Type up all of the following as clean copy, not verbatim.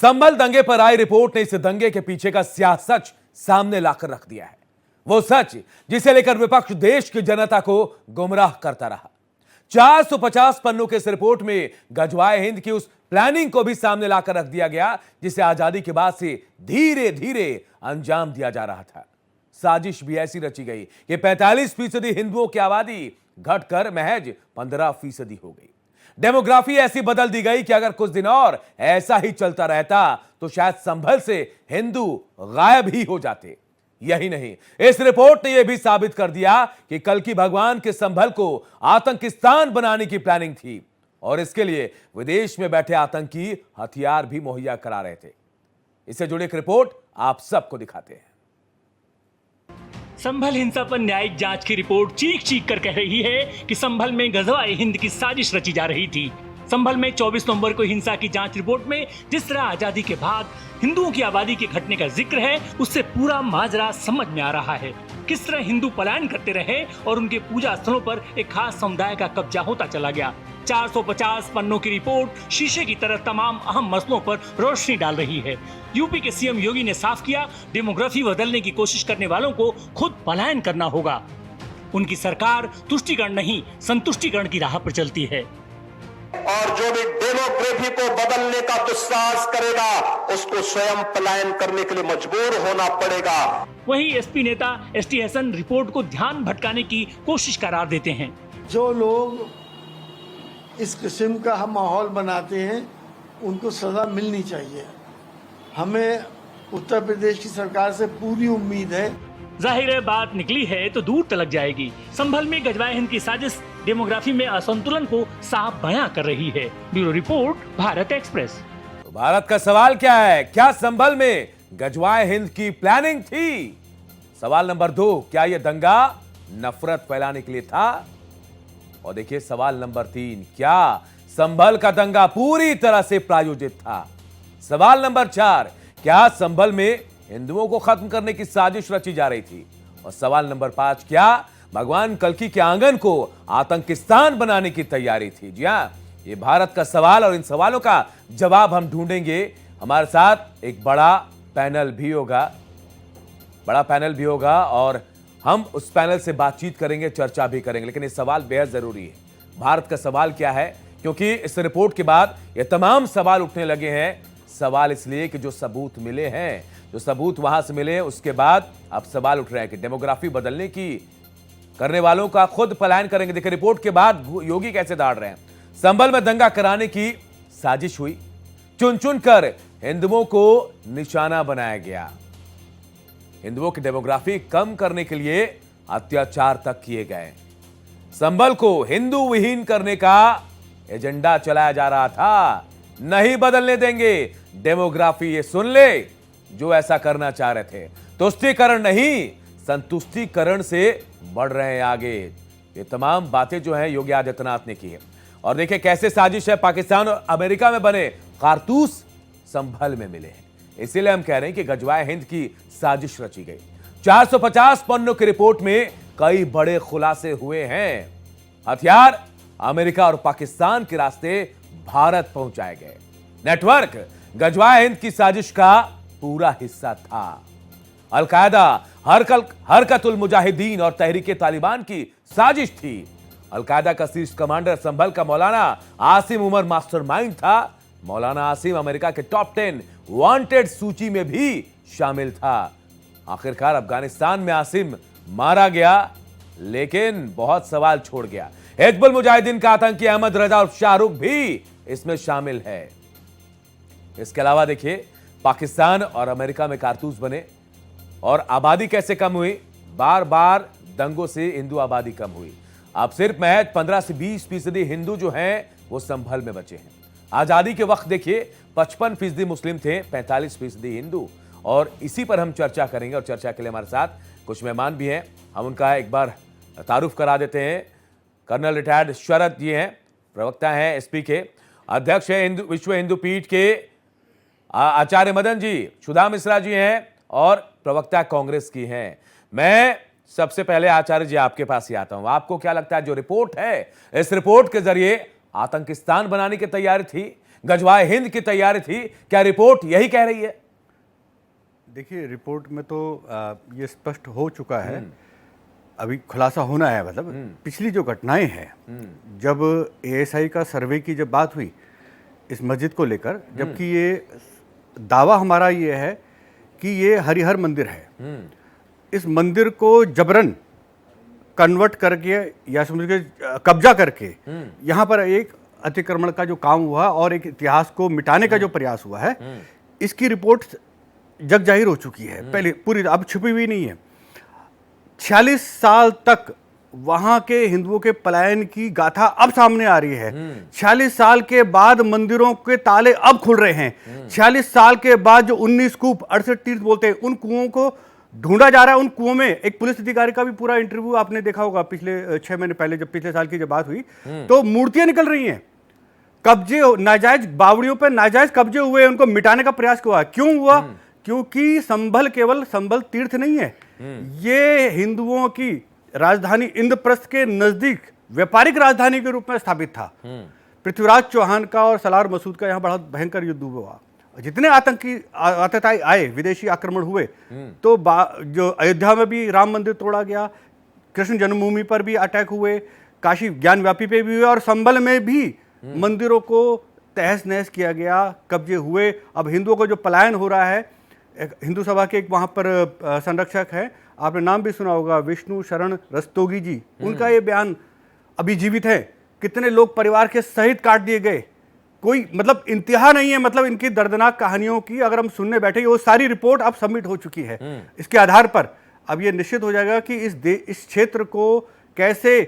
संभल दंगे पर आई रिपोर्ट ने इस दंगे के पीछे का स्याह सच सामने लाकर रख दिया है। वो सच जिसे लेकर विपक्ष देश की जनता को गुमराह करता रहा। 450 पन्नों के इस रिपोर्ट में गजवाए हिंद की उस प्लानिंग को भी सामने लाकर रख दिया गया जिसे आजादी के बाद से धीरे धीरे अंजाम दिया जा रहा था। साजिश भी ऐसी रची गई कि 45% हिंदुओं की आबादी घटकर महज 15% हो गई। डेमोग्राफी ऐसी बदल दी गई कि अगर कुछ दिन और ऐसा ही चलता रहता तो शायद संभल से हिंदू गायब ही हो जाते। यही नहीं, इस रिपोर्ट ने यह भी साबित कर दिया कि कल्कि भगवान के संभल को आतंकिस्तान बनाने की प्लानिंग थी और इसके लिए विदेश में बैठे आतंकी हथियार भी मुहैया करा रहे थे। इससे जुड़ी एक रिपोर्ट आप सबको दिखाते हैं। संभल हिंसा पर न्यायिक जांच की रिपोर्ट चीख चीख कर कह रही है कि संभल में गजवाए हिंद की साजिश रची जा रही थी। संभल में 24 नवंबर को हिंसा की जांच रिपोर्ट में जिस तरह आजादी के बाद हिंदुओं की आबादी के घटने का जिक्र है, उससे पूरा माजरा समझ में आ रहा है। किस तरह हिंदू पलायन करते रहे और उनके पूजा स्थलों पर एक खास समुदाय का कब्जा होता चला गया। 450 पन्नों की रिपोर्ट शीशे की तरह तमाम अहम मसलों पर रोशनी डाल रही है। यूपी के सीएम योगी ने साफ किया, डेमोग्राफी बदलने की कोशिश करने वालों को खुद पलायन करना होगा। उनकी सरकार तुष्टिकरण नहीं, संतुष्टिकरण की राह पर चलती है। और जो भी डेमोग्राफी को बदलने का दुस्साहस करेगा उसको स्वयं पलायन करने के लिए मजबूर होना पड़ेगा। वहीं एसपी नेता एसटी हसन रिपोर्ट को ध्यान भटकाने की कोशिश करार देते हैं। जो लोग इस किस्म का हम माहौल बनाते हैं उनको सजा मिलनी चाहिए। हमें उत्तर प्रदेश की सरकार से पूरी उम्मीद है। जाहिर है बात निकली है तो दूर तलक जाएगी। संभल में गजवाए हिंद की साजिश डेमोग्राफी में असंतुलन को साफ बयां कर रही है। Bureau report, Bharat express. तो भारत का सवाल क्या है? क्या संभल में गजवाए हिंद की प्लानिंग थी? सवाल नंबर 2, क्या यह दंगा नफरत फैलाने के लिए था? और देखिए सवाल नंबर 3, क्या संभल का दंगा पूरी तरह से प्रायोजित था? सवाल नंबर 4, क्या संभल में हिंदुओं को खत्म करने की साजिश रची जा रही थी? और सवाल नंबर 5, क्या भगवान कल्कि के आंगन को आतंकिस्तान बनाने की तैयारी थी? जी हां, ये भारत का सवाल और इन सवालों का जवाब हम ढूंढेंगे। हमारे साथ एक बड़ा पैनल भी होगा और हम उस पैनल से बातचीत करेंगे, चर्चा भी करेंगे। लेकिन ये सवाल बेहद जरूरी है। भारत का सवाल क्या है? क्योंकि इस रिपोर्ट के बाद ये तमाम सवाल उठने लगे हैं। सवाल इसलिए कि जो सबूत मिले हैं, जो सबूत वहां से मिले, उसके बाद अब सवाल उठ रहे हैं कि डेमोग्राफी बदलने की करने वालों का खुद पलायन करेंगे। देखिए रिपोर्ट के बाद योगी कैसे दाड़ रहे हैं। संभल में दंगा कराने की साजिश हुई, चुन चुन कर हिंदुओं को निशाना बनाया गया। हिंदुओं की डेमोग्राफी कम करने के लिए अत्याचार तक किए गए। संभल को हिंदू विहीन करने का एजेंडा चलाया जा रहा था। नहीं बदलने देंगे डेमोग्राफी, ये सुन ले जो ऐसा करना चाह रहे थे। तुष्टीकरण नहीं, संतुष्टीकरण से बढ़ रहे हैं आगे। ये तमाम बातें जो हैं योगी आदित्यनाथ ने की है। और देखिए कैसे साजिश है। पाकिस्तान और अमेरिका में बने कारतूस संभल में मिले हैं। इसीलिए हम कह रहे हैं कि गजवाए हिंद की साजिश रची गई। 450 पन्नों की रिपोर्ट में कई बड़े खुलासे हुए हैं। हथियार अमेरिका और पाकिस्तान के रास्ते भारत पहुंचाए गए। नेटवर्क गजवाए हिंद की साजिश का पूरा हिस्सा था। अलकायदा, हरकतुल मुजाहिदीन और तहरीके तालिबान की साजिश थी। अलकायदा का शीर्ष कमांडर संभल का मौलाना आसिम उमर मास्टरमाइंड था। मौलाना आसिम अमेरिका के टॉप 10 वांटेड सूची में भी शामिल था। आखिरकार अफगानिस्तान में आसिम मारा गया, लेकिन बहुत सवाल छोड़ गया। हिजबुल मुजाहिदीन का आतंकी अहमद रजा और शाहरुख भी इसमें शामिल है। इसके अलावा देखिए पाकिस्तान और अमेरिका में कारतूस बने और आबादी कैसे कम हुई। बार बार दंगों से हिंदू आबादी कम हुई। अब सिर्फ महज 15 से 20% हिंदू जो हैं वो संभल में बचे हैं। आजादी के वक्त देखिए 55% मुस्लिम थे, 45% हिंदू। और इसी पर हम चर्चा करेंगे और चर्चा के लिए हमारे साथ कुछ मेहमान भी हैं। हम उनका एक बार तारुफ करा देते हैं। कर्नल रिटायर्ड शरद जी हैं, प्रवक्ता हैं एसपी के, अध्यक्ष हैं विश्व हिंदू पीठ के आचार्य मदन जी, सुधा मिश्रा जी हैं और प्रवक्ता कांग्रेस की हैं। मैं सबसे पहले आचार्य जी आपके पास ही आता हूं। आपको क्या लगता है जो रिपोर्ट है, इस रिपोर्ट के जरिए आतंकिस्तान बनाने की तैयारी थी? गजवाए हिंद की तैयारी थी। क्या रिपोर्ट यही कह रही है? देखिए, रिपोर्ट में तो ये स्पष्ट हो चुका है, अभी खुलासा होना है। मतलब पिछली जो घटनाएं हैं, जब एएसआई का सर्वे की जब बात हुई इस मस्जिद को लेकर, जबकि ये दावा हमारा ये है कि ये हरिहर मंदिर है, इस मंदिर को जबरन कन्वर्ट करके या समझ के कब्जा करके यहाँ पर एक अतिक्रमण का जो काम हुआ और एक इतिहास को मिटाने का जो प्रयास हुआ है, इसकी रिपोर्ट जग जाहिर हो चुकी है पहले पूरी, अब छुपी हुई नहीं है। 46 साल तक वहां के हिंदुओं के पलायन की गाथा अब सामने आ रही है। 46 साल के बाद मंदिरों के ताले अब खुल रहे हैं। 46 साल के बाद जो 19 कूप 68 तीर्थ बोलते हैं, उन कुओं को ढूंढा जा रहा है। उन कुओं में एक पुलिस अधिकारी का भी पूरा इंटरव्यू आपने देखा होगा पिछले 6 महीने पहले, जब पिछले साल की जब बात हुई, तो मूर्तियां निकल रही हैं, कब्जे, नाजायज बावड़ियों पर नाजायज कब्जे हुए, उनको मिटाने का प्रयास हुआ। क्यों हुआ? क्योंकि संभल केवल संभल तीर्थ नहीं है, ये हिंदुओं की राजधानी इंद्रप्रस्थ के नजदीक व्यापारिक राजधानी के रूप में स्थापित था। पृथ्वीराज चौहान का और सलार मसूद का यहाँ बड़ा भयंकर युद्ध हुआ। जितने आतंकी आतताई आए, विदेशी आक्रमण हुए, तो जो अयोध्या में भी राम मंदिर तोड़ा गया, कृष्ण जन्मभूमि पर भी अटैक हुए, काशी ज्ञान व्यापी पे भी हुए, और संभल में भी मंदिरों को तहस नहस किया गया, कब्जे हुए। अब हिंदुओं को जो पलायन हो रहा है, हिंदू सभा के एक वहाँ पर संरक्षक है, आपने नाम भी सुना होगा, विष्णु शरण रस्तोगी जी, उनका ये बयान अभी जीवित है। कितने लोग परिवार के सहित काट दिए गए, कोई मतलब इंतहा नहीं है। मतलब इनकी दर्दनाक कहानियों की अगर हम सुनने बैठे, वो सारी रिपोर्ट अब सबमिट हो चुकी है। इसके आधार पर अब ये निश्चित हो जाएगा कि इस क्षेत्र को कैसे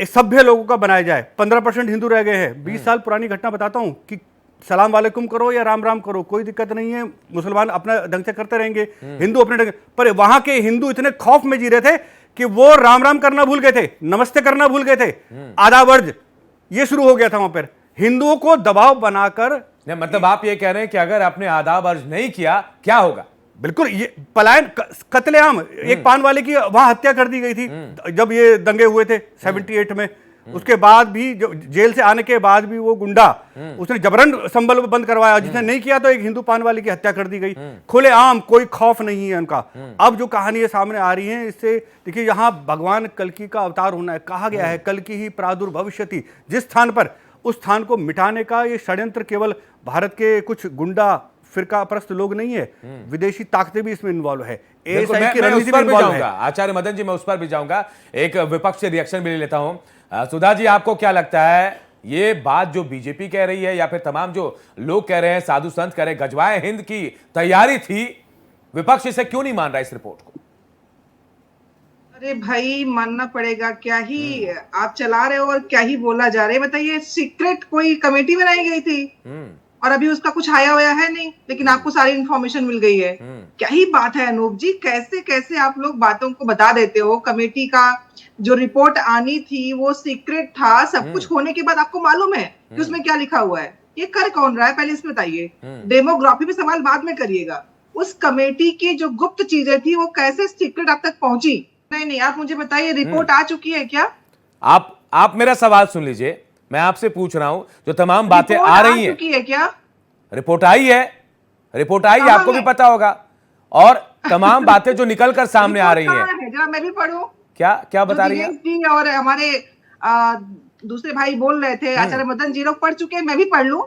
सभ्य लोगों का बनाया जाए। 15% हिंदू रह गए हैं। 20 साल पुरानी घटना बताता हूं कि सलाम वालेकुम करो या राम राम करो, कोई दिक्कत नहीं है, मुसलमान अपना ढंग से करते रहेंगे, हिंदू अपने ढंग, पर वहां के हिंदू इतने खौफ में जी रहे थे कि वो राम राम करना भूल गए थे, नमस्ते करना भूल गए थे, आधा वर्ज ये शुरू हो गया था वहां पर, हिंदुओं को दबाव बनाकर। मतलब आप ये कह रहे हैं कि अगर आपने आदाब अर्ज नहीं किया क्या होगा? बिल्कुल, ये पलायन, कत्लेआम, एक पान वाले की वहां हत्या कर दी गई थी जब ये दंगे हुए थे 78 में। उसके बाद भी जो जेल से आने के बाद भी वो गुंडा, उसने जबरन संबल बंद करवाया, जिसने नहीं किया तो एक हिंदू पान वाले की हत्या कर दी गई। खुलेआम, कोई खौफ नहीं है उनका। अब जो कहानी सामने आ रही है, इससे देखिए यहाँ भगवान कल्कि का अवतार होना है, कहा गया है कल्कि ही प्रादुर्भविष्यति। जिस स्थान पर, उस स्थान को मिटाने का ये षड्यंत्र केवल भारत के कुछ गुंडा फिरका परस्त लोग नहीं है, विदेशी ताकतें भी इसमें इन्वॉल्व है। मैं उस पर भी जाऊंगा, आचार्य मदन जी, मैं उस पर भी जाऊंगा। एक विपक्ष से रिएक्शन भी ले लेता हूं। सुधा जी, आपको क्या लगता है, ये बात जो बीजेपी कह रही है या फिर तमाम जो लोग कह रहे हैं, साधु संत कह रहे हैं, गजवाए हिंद की तैयारी थी, विपक्ष इसे क्यों नहीं मान रहा इस रिपोर्ट को? अरे भाई, मानना पड़ेगा। क्या ही आप चला रहे हो और क्या ही बोला जा रहा है। बताइए, सीक्रेट कोई कमेटी बनाई गई थी और अभी उसका कुछ आया हुआ है नहीं, लेकिन आपको सारी इंफॉर्मेशन मिल गई है। क्या ही बात है अनूप जी, कैसे कैसे आप लोग बातों को बता देते हो। कमेटी का जो रिपोर्ट आनी थी वो सीक्रेट था, सब कुछ होने के बाद आपको मालूम है कि उसमें क्या लिखा हुआ है। ये कर कौन रहा है, पहले इसमें बताइए। डेमोग्राफी पे सवाल बाद में करिएगा। उस कमेटी की जो गुप्त चीजें थी वो कैसे सीक्रेट आप तक पहुंची? नहीं, आप मुझे बताइए, रिपोर्ट आ चुकी है क्या? आप मेरा सवाल सुन लीजिए, मैं आपसे पूछ रहा हूं, जो तमाम बातें आ रही हैं, है क्या? रिपोर्ट आई है, रिपोर्ट आई है, आपको भी पता होगा, और तमाम बातें जो निकलकर सामने आ रही हैं, जरा मैं भी पढ़ूं। क्या बता रही है? और हमारे दूसरे भाई बोल रहे थे, आचार्य मदन जी लोग पढ़ चुके हैं, मैं भी पढ़ लूं,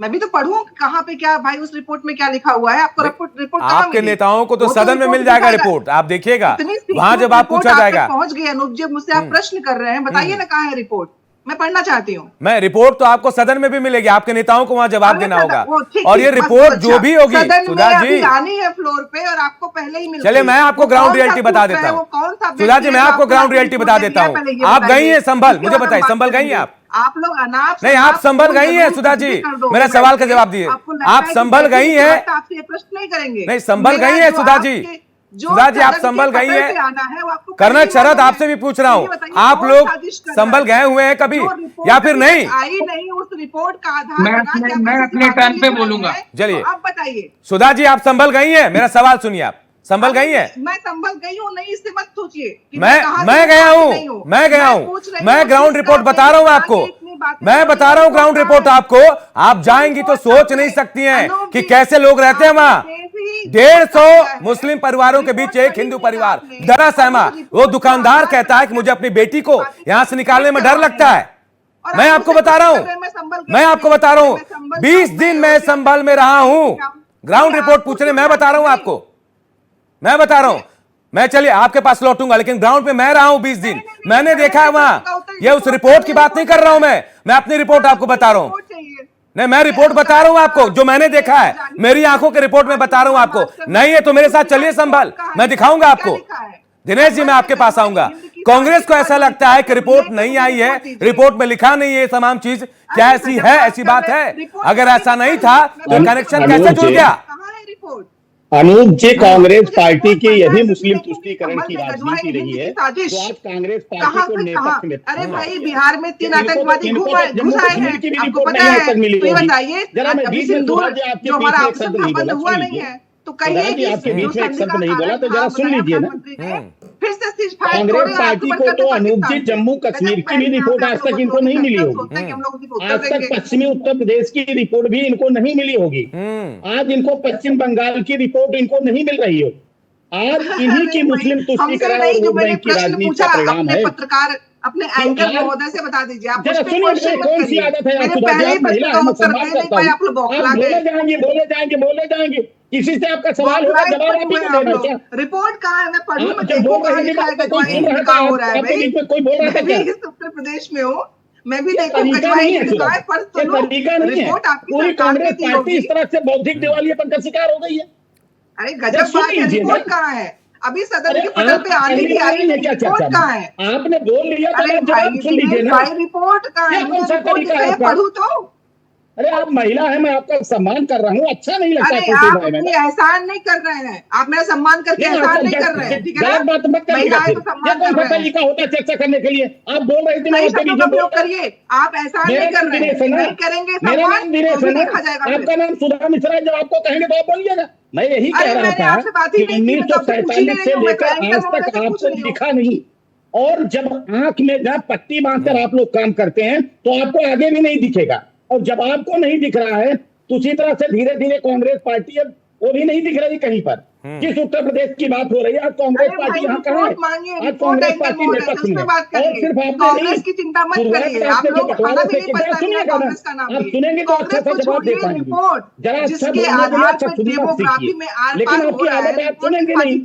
मैं भी तो पढ़ूं कहां पे क्या भाई उस रिपोर्ट में क्या लिखा हुआ है। आपको रिपोर्ट आपके नेताओं को तो सदन में मिल जाएगा रिपोर्ट, आप देखिएगा वहां जब आप पूछा जाएगा। पहुंच गए अनूप जी, मुझसे आप प्रश्न कर रहे हैं, बताइए ना कहां है रिपोर्ट, मैं पढ़ना चाहती हूँ। मैं रिपोर्ट तो आपको सदन में भी मिलेगी, आपके नेताओं को वहां जवाब देना होगा, और ये रिपोर्ट जो भी होगी, सुधा जी आनी है फ्लोर पे और आपको पहले ही मिल। चलिए, मैं आपको ग्राउंड रियलिटी बता देता हूँ। सुधा जी, मैं आपको ग्राउंड रियलिटी बता देता हूँ। आप गई हैं संभल, मुझे बताइए, संभल गई हैं आप लोग अनाप नहीं, आप संभल गई हैं सुधा जी, मेरा सवाल का जवाब दिए। आप संभल गई हैं, आपसे प्रश्न नहीं करेंगे। नहीं, संभल गई हैं सुधा जी, सुधा जी आप संभल गई हैं। कर्नल शरद आपसे भी पूछ रहा हूँ, आप लोग संभल गए हुए हैं कभी या फिर नहीं? आई नहीं उस रिपोर्ट का आधार। मैं अपने टर्न पे बोलूंगा। चलिए, आप बताइए। सुधा जी आप संभल गई हैं, मेरा सवाल सुनिए, आप संभल गई हैं? मैं संभल गई हूँ नहीं, इससे मत सोचिए। मैं गया हूँ, मैं ग्राउंड रिपोर्ट बता रहा हूँ आपको। मैं बता रहा हूं ग्राउंड रिपोर्ट आपको। आप जाएंगी तो सोच नहीं सकती हैं कि कैसे लोग रहते हैं वहां। 150 मुस्लिम परिवारों के बीच एक हिंदू परिवार, डरा सहमा। वो दुकानदार कहता है कि मुझे अपनी बेटी को यहां से निकालने में डर लगता है। मैं आपको बता रहा हूं 20 दिन मैं संभल में रहा हूं। ग्राउंड रिपोर्ट पूछ रहे, मैं बता रहा हूं मैं चलिए आपके पास लौटूंगा, लेकिन ग्राउंड पे मैं रहा हूं 20 दिन। मैंने देखा है वहां। ये उस रिपोर्ट की बात नहीं कर रहा हूं मैं अपनी रिपोर्ट आपको बता रहा हूं। नहीं, मैं रिपोर्ट बता रहा हूं आपको जो मैंने देखा है, मेरी आंखों के रिपोर्ट में बता रहा हूं आपको। नहीं है तो मेरे साथ चलिए संभल, मैं दिखाऊंगा आपको। दिनेश जी, मैं आपके पास आऊंगा। कांग्रेस को ऐसा लगता है कि रिपोर्ट नहीं आई है, रिपोर्ट में लिखा नहीं है तमाम चीज। क्या ऐसी है? ऐसी बात है? अगर ऐसा नहीं था तो कनेक्शन कैसे जुड़ गया? अनूप जी, कांग्रेस पार्टी की यही मुस्लिम तुष्टीकरण की राजनीति रही है, तो आज कांग्रेस पार्टी को नेपथ्य में। अरे भाई, बिहार में 3 आतंकवादी घुस आए हैं, आपको पता है? तो ये बताइए, अभी सिंदूर जो हमारा ऑप्शन था बंद हुआ नहीं है, तो कहिए आपके बीच में एक शब्द नहीं बोला, तो जरा सुन लीजिए ना। फिर से सीजफायर कांग्रेस पार्टी को तो अनूप जी जम्मू कश्मीर की भी रिपोर्ट आज तक इनको नहीं मिली होगी। आज तक पश्चिमी उत्तर प्रदेश की रिपोर्ट भी इनको नहीं मिली होगी। आज इनको पश्चिम बंगाल की रिपोर्ट इनको नहीं मिल रही हो। आज इन्हीं की मुस्लिम तुष्टीकरण और वोट बैंक की राजनीति का परिणाम है। पत्रकार अपने एंकर महोदय से बता दीजिए, आप उस पे क्वेश्चन मत कौन सी आदत है आपको? पहले ही प्रश्न का उत्तर दे नहीं पाए, आप लोग बौखला गए। बोले जाएंगे किसी से आपका सवाल होगा, जवाब आप ही को देना क्या? रिपोर्ट कहाँ है? मैं पढ़ूं, मैं देखूं कहाँ लिखा है गजवाई हिंद कहाँ हो रहा है? भाई, मैं भी उत्तर प्रदेश में हूँ, मैं भी देखूं गजवाई हिंद कहाँ है, पर सुनो, रिपोर्ट आपकी पूरी सरकार कांग्रेस की पार्टी इस होगी। तरह से बौद्धिक दिवालियेपन का शिकार हो गई है। अरे गजब बात है, रिपोर्ट कहाँ है? अभी सदन के पटल पे आने की आई है, रिपोर्ट कहाँ है? आपने बोल लिया तो अरे जवाब सुन लीजिए ना। भाई, रिपोर्ट कहाँ है? रिपोर्ट पढ़ू तो। अरे आप महिला है, मैं आपका सम्मान कर रहा हूँ, अच्छा नहीं लगता? अरे आप अपनी एहसान नहीं कर रहे हैं, आप मेरा सम्मान करके एहसान नहीं कर रहे हैं, ठीक है ना? बात मत करिएगा। महिलाएं तो सम्मान कर रहे हैं। तरीका होता है चर्चा करने के लिए। आप बोल रहे थे सही शब्दों का प्रयोग करिए, आप एहसान नहीं कर रहे हैं, नहीं करेंगे सम्मान तो भी देखा जाएगा। आपका नाम सुधा मिश्रा है, जब आपको कहेंगे तो आप बोलिएगा। मैं यही कह रहा था कि 1947 से लेकर आज तक आपको दिखा नहीं, और जब आंख में जब पट्टी बांधकर आप लोग काम करते हैं तो आपको आगे भी नहीं दिखेगा। और जब आपको नहीं दिख रहा है तो उसी तरह से धीरे धीरे कांग्रेस पार्टी अब वो भी नहीं दिख रही कहीं पर। किस उत्तर प्रदेश की बात हो रही है? आज कांग्रेस पार्टी यहाँ कहाँ है? आज कांग्रेस पार्टी नेपथ्य में। और सिर्फ कांग्रेस की चिंता मत करिए, आप लोग खाना भी नहीं पता है कांग्रेस का नाम। आप सुनेंगे तो अच्छा सा जवाब दे पाएंगे। जरा जिसके आधार पर डेमोग्राफी में आर लेकिन पार हो आपकी रहा आदत है, आप सुनेंगे नहीं।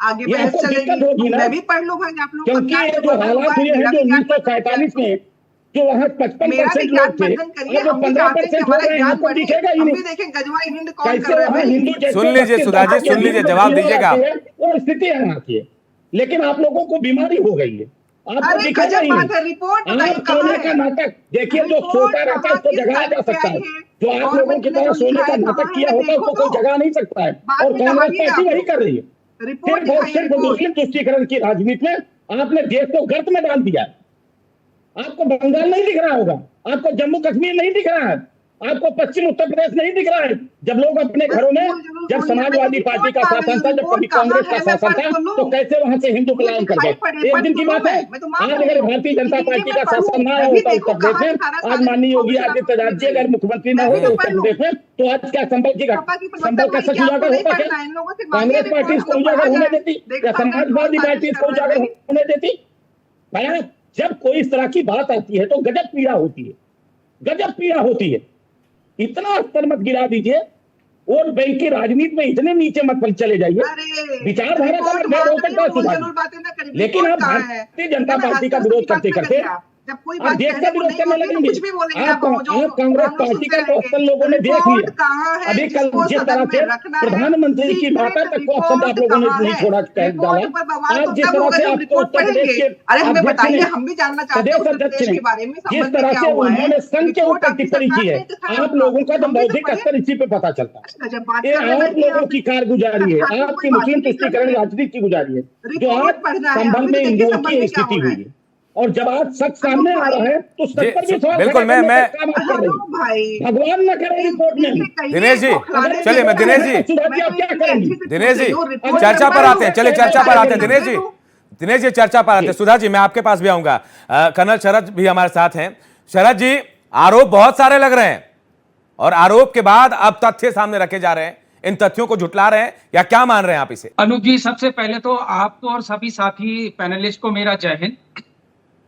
आगे बहस चलेगी, मैं भी पढ़ लूँ भाई, आप लोग क्योंकि ये जो हालात हुए हैं जो 1947 में, जो वहाँ 55% लोग थे, अब जो 15% हो रहे हैं, आपको दिखेगा ही नहीं। कैसे वहाँ हिंदू जैसे सुन लीजिए सुधा जी, सुन लीजिए, जवाब दीजिएगा। वो स्थिति है वहाँ की, लेकिन आप लोगों को बीमारी हो गई है। आपको दिखेगा ही नहीं। आप सोने का नाटक देखिए, जो सोता रहता है उसको जगाया जा सकता है, जो आप लोगों की तरह सोने का नाटक किया होता है उसको कोई जगा नहीं सकता है। और कांग्रेस पार्टी वही कर रही है। सिर्फ मुस्लिम तुष्टीकरण की राजनीति में आपने देश को गर्त में डाल दिया। आपको बंगाल नहीं दिख रहा होगा, आपको जम्मू कश्मीर नहीं दिख रहा है, आपको पश्चिम उत्तर प्रदेश नहीं दिख रहा है। जब लोग अपने घरों में, जब समाजवादी पार्टी का शासन था, जब कभी कांग्रेस का शासन था, तो कैसे वहां से हिंदू पलायन कर गए? एक दिन की बात है। आज अगर भारतीय जनता पार्टी का शासन ना होता उत्तर प्रदेश में, आज माननीय योगी आदित्यनाथ जी अगर मुख्यमंत्री ना होते उत्तर प्रदेश में, तो आज क्या संभल का सच उजागर होता? क्या कांग्रेस पार्टी इसको उजागर होने देती या समाजवादी पार्टी इसको उजागर होने देती? भैया, जब कोई इस तरह की बात आती है तो गजब पीड़ा होती है, गजब पीड़ा होती है। इतना स्तर मत गिरा दीजिए, वोट बैंक की राजनीति में इतने नीचे मत चले जाइए। विचारधारा का मैं रोक सकता हूं, लेकिन आप भारतीय जनता पार्टी का विरोध करते करते आप देश का विरोध करने लगेंगे। आप कांग्रेस पार्टी का तो अक्सर लोगों ने देख लिया। अभी कल जिस तरह से प्रधानमंत्री की माता तक को अक्सर आप लोगों ने नहीं छोड़ा डाला। आज जिस तरह से आपको उत्तर प्रदेश के प्रदेश अध्यक्ष ने जिस तरह से उन्होंने संघ के ऊपर टिप्पणी की है, आप लोगों का जो बौद्धिक स्तर इसी पे पता चलता है। ये आप लोगों की कारगुजारी है, आपकी मुस्लिम तुष्टीकरण राजनीति की गुजारी है, जो आज संभल में हिंदुओं की स्थिति हुई है। और जब आज सच सामने आ रहा है तो सच पर भी सवाल बिल्कुल, मैं भगवान न करे रिपोर्ट में। दिनेश जी चलिए, मैं दिनेश जी चर्चा पर आते हैं, चलिए चर्चा पर आते हैं। दिनेश जी चर्चा पर आते हैं। सुधा जी, मैं आपके पास भी आऊंगा। कर्नल शरद भी हमारे साथ हैं। शरद जी, आरोप बहुत सारे लग रहे हैं और आरोप के बाद अब तथ्य सामने रखे जा रहे हैं, इन तथ्यों को झुटला रहे हैं या क्या मान रहे हैं आप इसे? अनूप जी, सबसे पहले तो आपको और सभी साथी पैनलिस्ट को मेरा जय हिंद।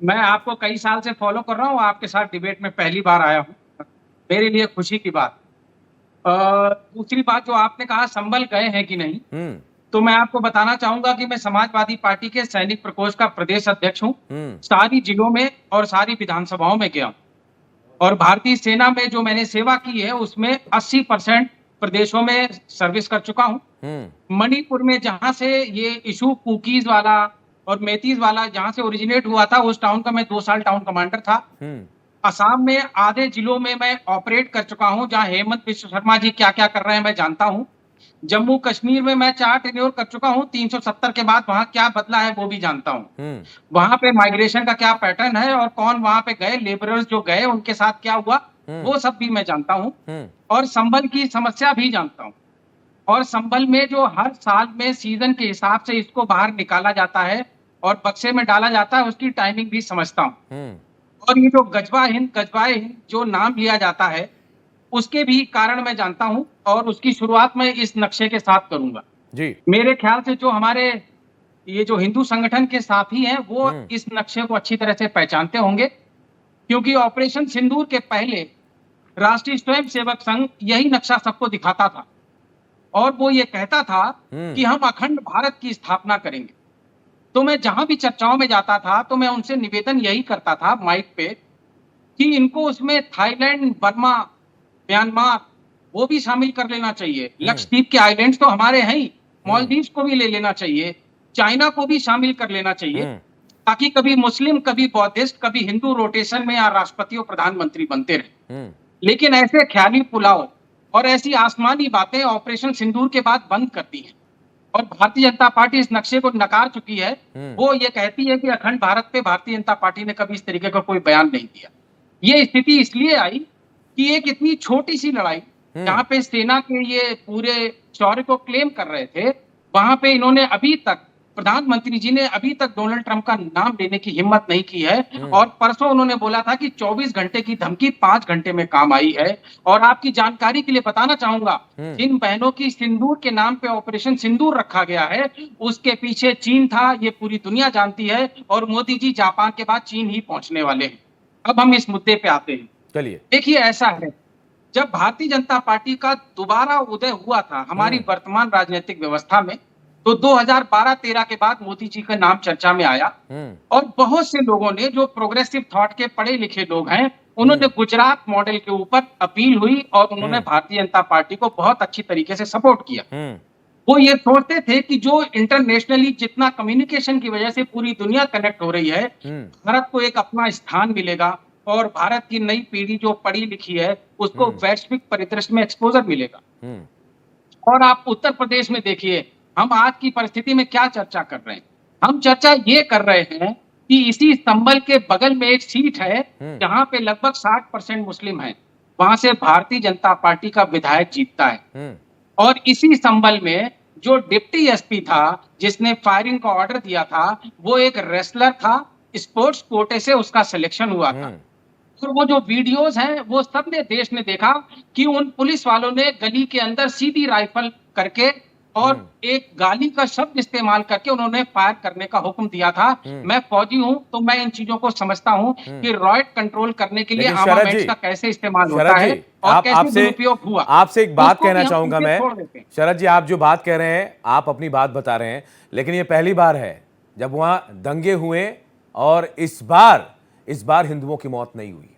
मैं आपको कई साल से फॉलो कर रहा हूं, आपके साथ डिबेट में पहली बार आया हूं, मेरे लिए खुशी की बात। दूसरी बात जो आपने कहा संभल गए हैं कि नहीं, तो मैं आपको बताना चाहूंगा कि मैं समाजवादी पार्टी के सैनिक प्रकोष्ठ का प्रदेश अध्यक्ष हूं। सारी जिलों में और सारी विधानसभाओं में गया और भारतीय सेना में जो मैंने सेवा की है उसमें 80% प्रदेशों में सर्विस कर चुका हूं। मणिपुर में जहां से ये इशू कुकीज वाला और मेतीज वाला जहां से ओरिजिनेट हुआ था, उस टाउन का मैं 2 साल टाउन कमांडर था। असम में आधे जिलों में मैं ऑपरेट कर चुका हूं, जहां हेमंत बिश्व शर्मा जी क्या क्या कर रहे हैं मैं जानता हूं। जम्मू कश्मीर में मैं 4 टेन्योर कर चुका हूं, 370 के बाद वहां क्या बदला है वो भी जानता हूं। वहां पे माइग्रेशन का क्या पैटर्न है और कौन वहां पे गए, लेबरर्स जो गए उनके साथ क्या हुआ, वो सब भी मैं जानता हूं। और संबल की समस्या भी जानता हूं। और संबल में जो हर साल में सीजन के हिसाब से इसको बाहर निकाला जाता है और बक्से में डाला जाता है, उसकी टाइमिंग भी समझता हूं। और ये जो गजवा हिंद जो नाम लिया जाता है उसके भी कारण मैं जानता हूं और उसकी शुरुआत मैं इस नक्शे के साथ करूंगा जी। मेरे ख्याल से जो हमारे ये जो हिंदू संगठन के साथी हैं वो इस नक्शे को अच्छी तरह से पहचानते होंगे, क्योंकि ऑपरेशन सिंदूर के पहले राष्ट्रीय स्वयंसेवक संघ यही नक्शा सबको दिखाता था और वो ये कहता था कि हम अखंड भारत की स्थापना करेंगे। तो मैं जहां भी चर्चाओं में जाता था तो मैं उनसे निवेदन यही करता था माइक पे कि इनको उसमें थाईलैंड, बर्मा, म्यांमार वो भी शामिल कर लेना चाहिए। लक्षद्वीप के आइलैंड्स तो हमारे हैं ही, मालदीव्स को भी ले लेना चाहिए, चाइना को भी शामिल कर लेना चाहिए, ताकि कभी मुस्लिम, कभी बौद्धिस्ट, कभी हिंदू रोटेशन में या राष्ट्रपति और प्रधानमंत्री बनते रहे। लेकिन ऐसे ख्याली पुलाव और ऐसी आसमानी बातें ऑपरेशन सिंदूर के बाद बंद कर दी हैं और भारतीय जनता पार्टी इस नक्शे को नकार चुकी है। वो ये कहती है कि अखंड भारत पे भारतीय जनता पार्टी ने कभी इस तरीके का कोई बयान नहीं दिया। ये स्थिति इसलिए आई कि एक इतनी छोटी सी लड़ाई जहां पे सेना के ये पूरे शौर्य को क्लेम कर रहे थे, वहां पे इन्होंने अभी तक, प्रधानमंत्री जी ने अभी तक डोनाल्ड ट्रंप का नाम लेने की हिम्मत नहीं की है। और परसों उन्होंने बोला था कि 24 घंटे की धमकी 5 घंटे में काम आई है। और आपकी जानकारी के लिए बताना चाहूंगा, जिन बहनों की सिंदूर के नाम पे ऑपरेशन सिंदूर रखा गया है उसके पीछे चीन था, ये पूरी दुनिया जानती है। और मोदी जी जापान के बाद चीन ही पहुंचने वाले हैं। अब हम इस मुद्दे पे आते हैं। चलिए, देखिए ऐसा है, जब भारतीय जनता पार्टी का दोबारा उदय हुआ था हमारी वर्तमान राजनीतिक व्यवस्था में, तो 2012-13 के बाद मोदी जी का नाम चर्चा में आया और बहुत से लोगों ने, जो प्रोग्रेसिव थॉट के पढ़े लिखे लोग हैं, उन्होंने गुजरात मॉडल के ऊपर अपील हुई और उन्होंने भारतीय जनता पार्टी को बहुत अच्छी तरीके से सपोर्ट किया। वो ये सोचते थे कि जो इंटरनेशनली जितना कम्युनिकेशन की वजह से पूरी दुनिया कनेक्ट हो रही है, भारत को एक अपना स्थान मिलेगा और भारत की नई पीढ़ी जो पढ़ी लिखी है उसको वैश्विक परिदृश्य में एक्सपोजर मिलेगा। और आप उत्तर प्रदेश में देखिए, हम आज की परिस्थिति में क्या चर्चा कर रहे हैं। हम चर्चा ये कर रहे हैं कि इसी संबल के बगल में एक सीट है जहां पे लगभग 60% मुस्लिम हैं, वहां से भारतीय जनता पार्टी का विधायक जीतता है। और इसी संबल में जो डिप्टी एसपी था जिसने फायरिंग का ऑर्डर दिया था, वो एक रेसलर था, स्पोर्ट्स कोटे से उसका सिलेक्शन हुआ था। और वो जो वीडियोस हैं वो सबने, देश ने देखा कि उन पुलिस वालों ने गली के अंदर सीधी राइफल करके और एक गाली का शब्द इस्तेमाल करके उन्होंने फायर करने का हुक्म दिया था। मैं फौजी हूं तो मैं इन चीजों को समझता हूं कि रॉयट कंट्रोल करने के लिए आर्मामेंट्स का कैसे इस्तेमाल होता है और कैसे दुरुपयोग हुआ। आपसे एक बात कहना चाहूंगा मैं, शरद जी, आप जो बात कह रहे हैं, आप अपनी बात बता रहे हैं, लेकिन ये पहली बार है जब वहां दंगे हुए और इस बार हिंदुओं की मौत नहीं हुई।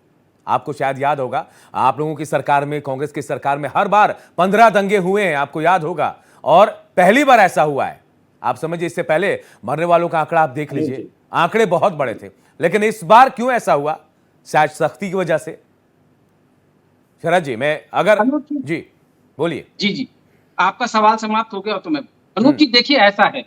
आपको शायद याद होगा, आप लोगों की सरकार में, कांग्रेस की सरकार में हर बार 15 दंगे हुए हैं, आपको याद होगा, और पहली बार ऐसा हुआ है। आप समझिए, इससे पहले मरने वालों का आंकड़ा आप देख लीजिए, आंकड़े बहुत बड़े थे, लेकिन इस बार क्यों ऐसा हुआ? शायद सख्ती की वजह से। शरद जी, मैं अगर जी बोलिए। जी, आपका सवाल समाप्त हो गया तो मैं अनूप जी, देखिए ऐसा है,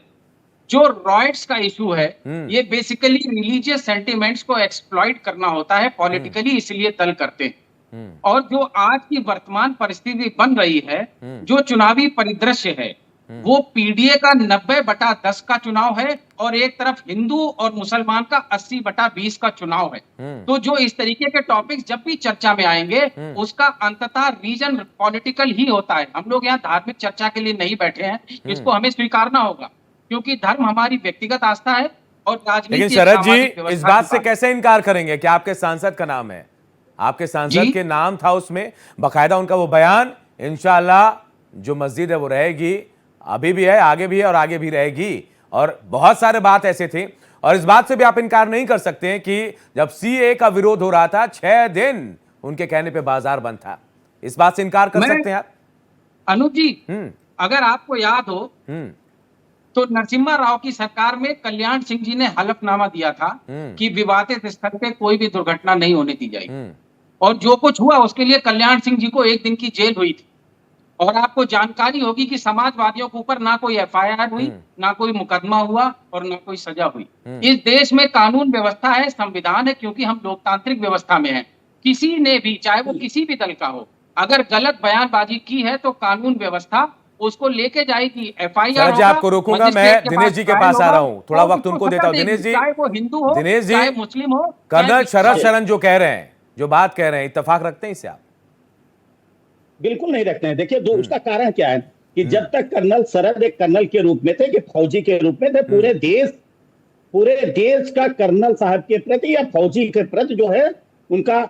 जो रॉयट्स का इशू है ये बेसिकली रिलीजियस सेंटिमेंट्स को एक्सप्लॉइट करना होता है पॉलिटिकली, इसलिए दल करते हैं। और जो आज की वर्तमान परिस्थिति बन रही है, जो चुनावी परिदृश्य है, वो पीडीए का 90/10 का चुनाव है और एक तरफ हिंदू और मुसलमान का 80/20 का चुनाव है। तो जो इस तरीके के टॉपिक्स जब भी चर्चा में आएंगे उसका अंततः रीजन पॉलिटिकल ही होता है। हम लोग यहाँ धार्मिक चर्चा के लिए नहीं बैठे हैं, इसको हमें स्वीकारना होगा क्योंकि धर्म हमारी व्यक्तिगत आस्था है और राजनीति। लेकिन शरद जी इस बात से कैसे इनकार करेंगे कि आपके सांसद का नाम है, आपके सांसद के नाम था उसमें, बाकायदा उनका वो बयान, इंशाअल्लाह जो मस्जिद है वो रहेगी, अभी भी है, आगे भी है और आगे भी रहेगी। और बहुत सारे बात ऐसे थे और इस बात से भी आप इनकार नहीं कर सकते हैं कि जब सीए का विरोध हो रहा था 6 दिन उनके कहने पे बाजार बंद था। इस बात से इनकार कर सकते हैं आप? अनुज जी, अगर आपको याद हो तो नरसिम्हा राव की सरकार में कल्याण सिंह जी ने हलफनामा दिया था कि विवादित स्थल पे कोई भी दुर्घटना नहीं होने दी जाएगी और जो कुछ हुआ उसके लिए कल्याण सिंह जी को 1 दिन की जेल हुई थी। और आपको जानकारी होगी कि समाजवादियों के ऊपर ना कोई एफआईआर हुई, ना कोई मुकदमा हुआ और ना कोई सजा हुई। इस देश में कानून व्यवस्था है, संविधान है, क्योंकि हम लोकतांत्रिक व्यवस्था में हैं। किसी ने भी, चाहे वो किसी भी दल का हो, अगर गलत बयानबाजी की है तो कानून व्यवस्था उसको लेके जाएगी। एफआईआर जी आपको रोकूंगा, मैं दिनेश जी के पास आ रहा हूं, थोड़ा वक्त उनको देता हूं। दिनेश जी, चाहे वो हिंदू हो, दिनेश जी, चाहे मुस्लिम हो, कर्नल शरद शरण जो कह रहे हैं, जो बात कह रहे हैं, इत्तेफाक रखते हैं इससे आप? बिल्कुल नहीं रखते हैं। देखिए जो उसका कारण क्या है कि जब तक कर्नल शरद एक कर्नल के रूप में थे, कि फौजी के रूप में थे, पूरे देश का कर्नल साहब के प्रति या फौजी के प्रति जो है उनका,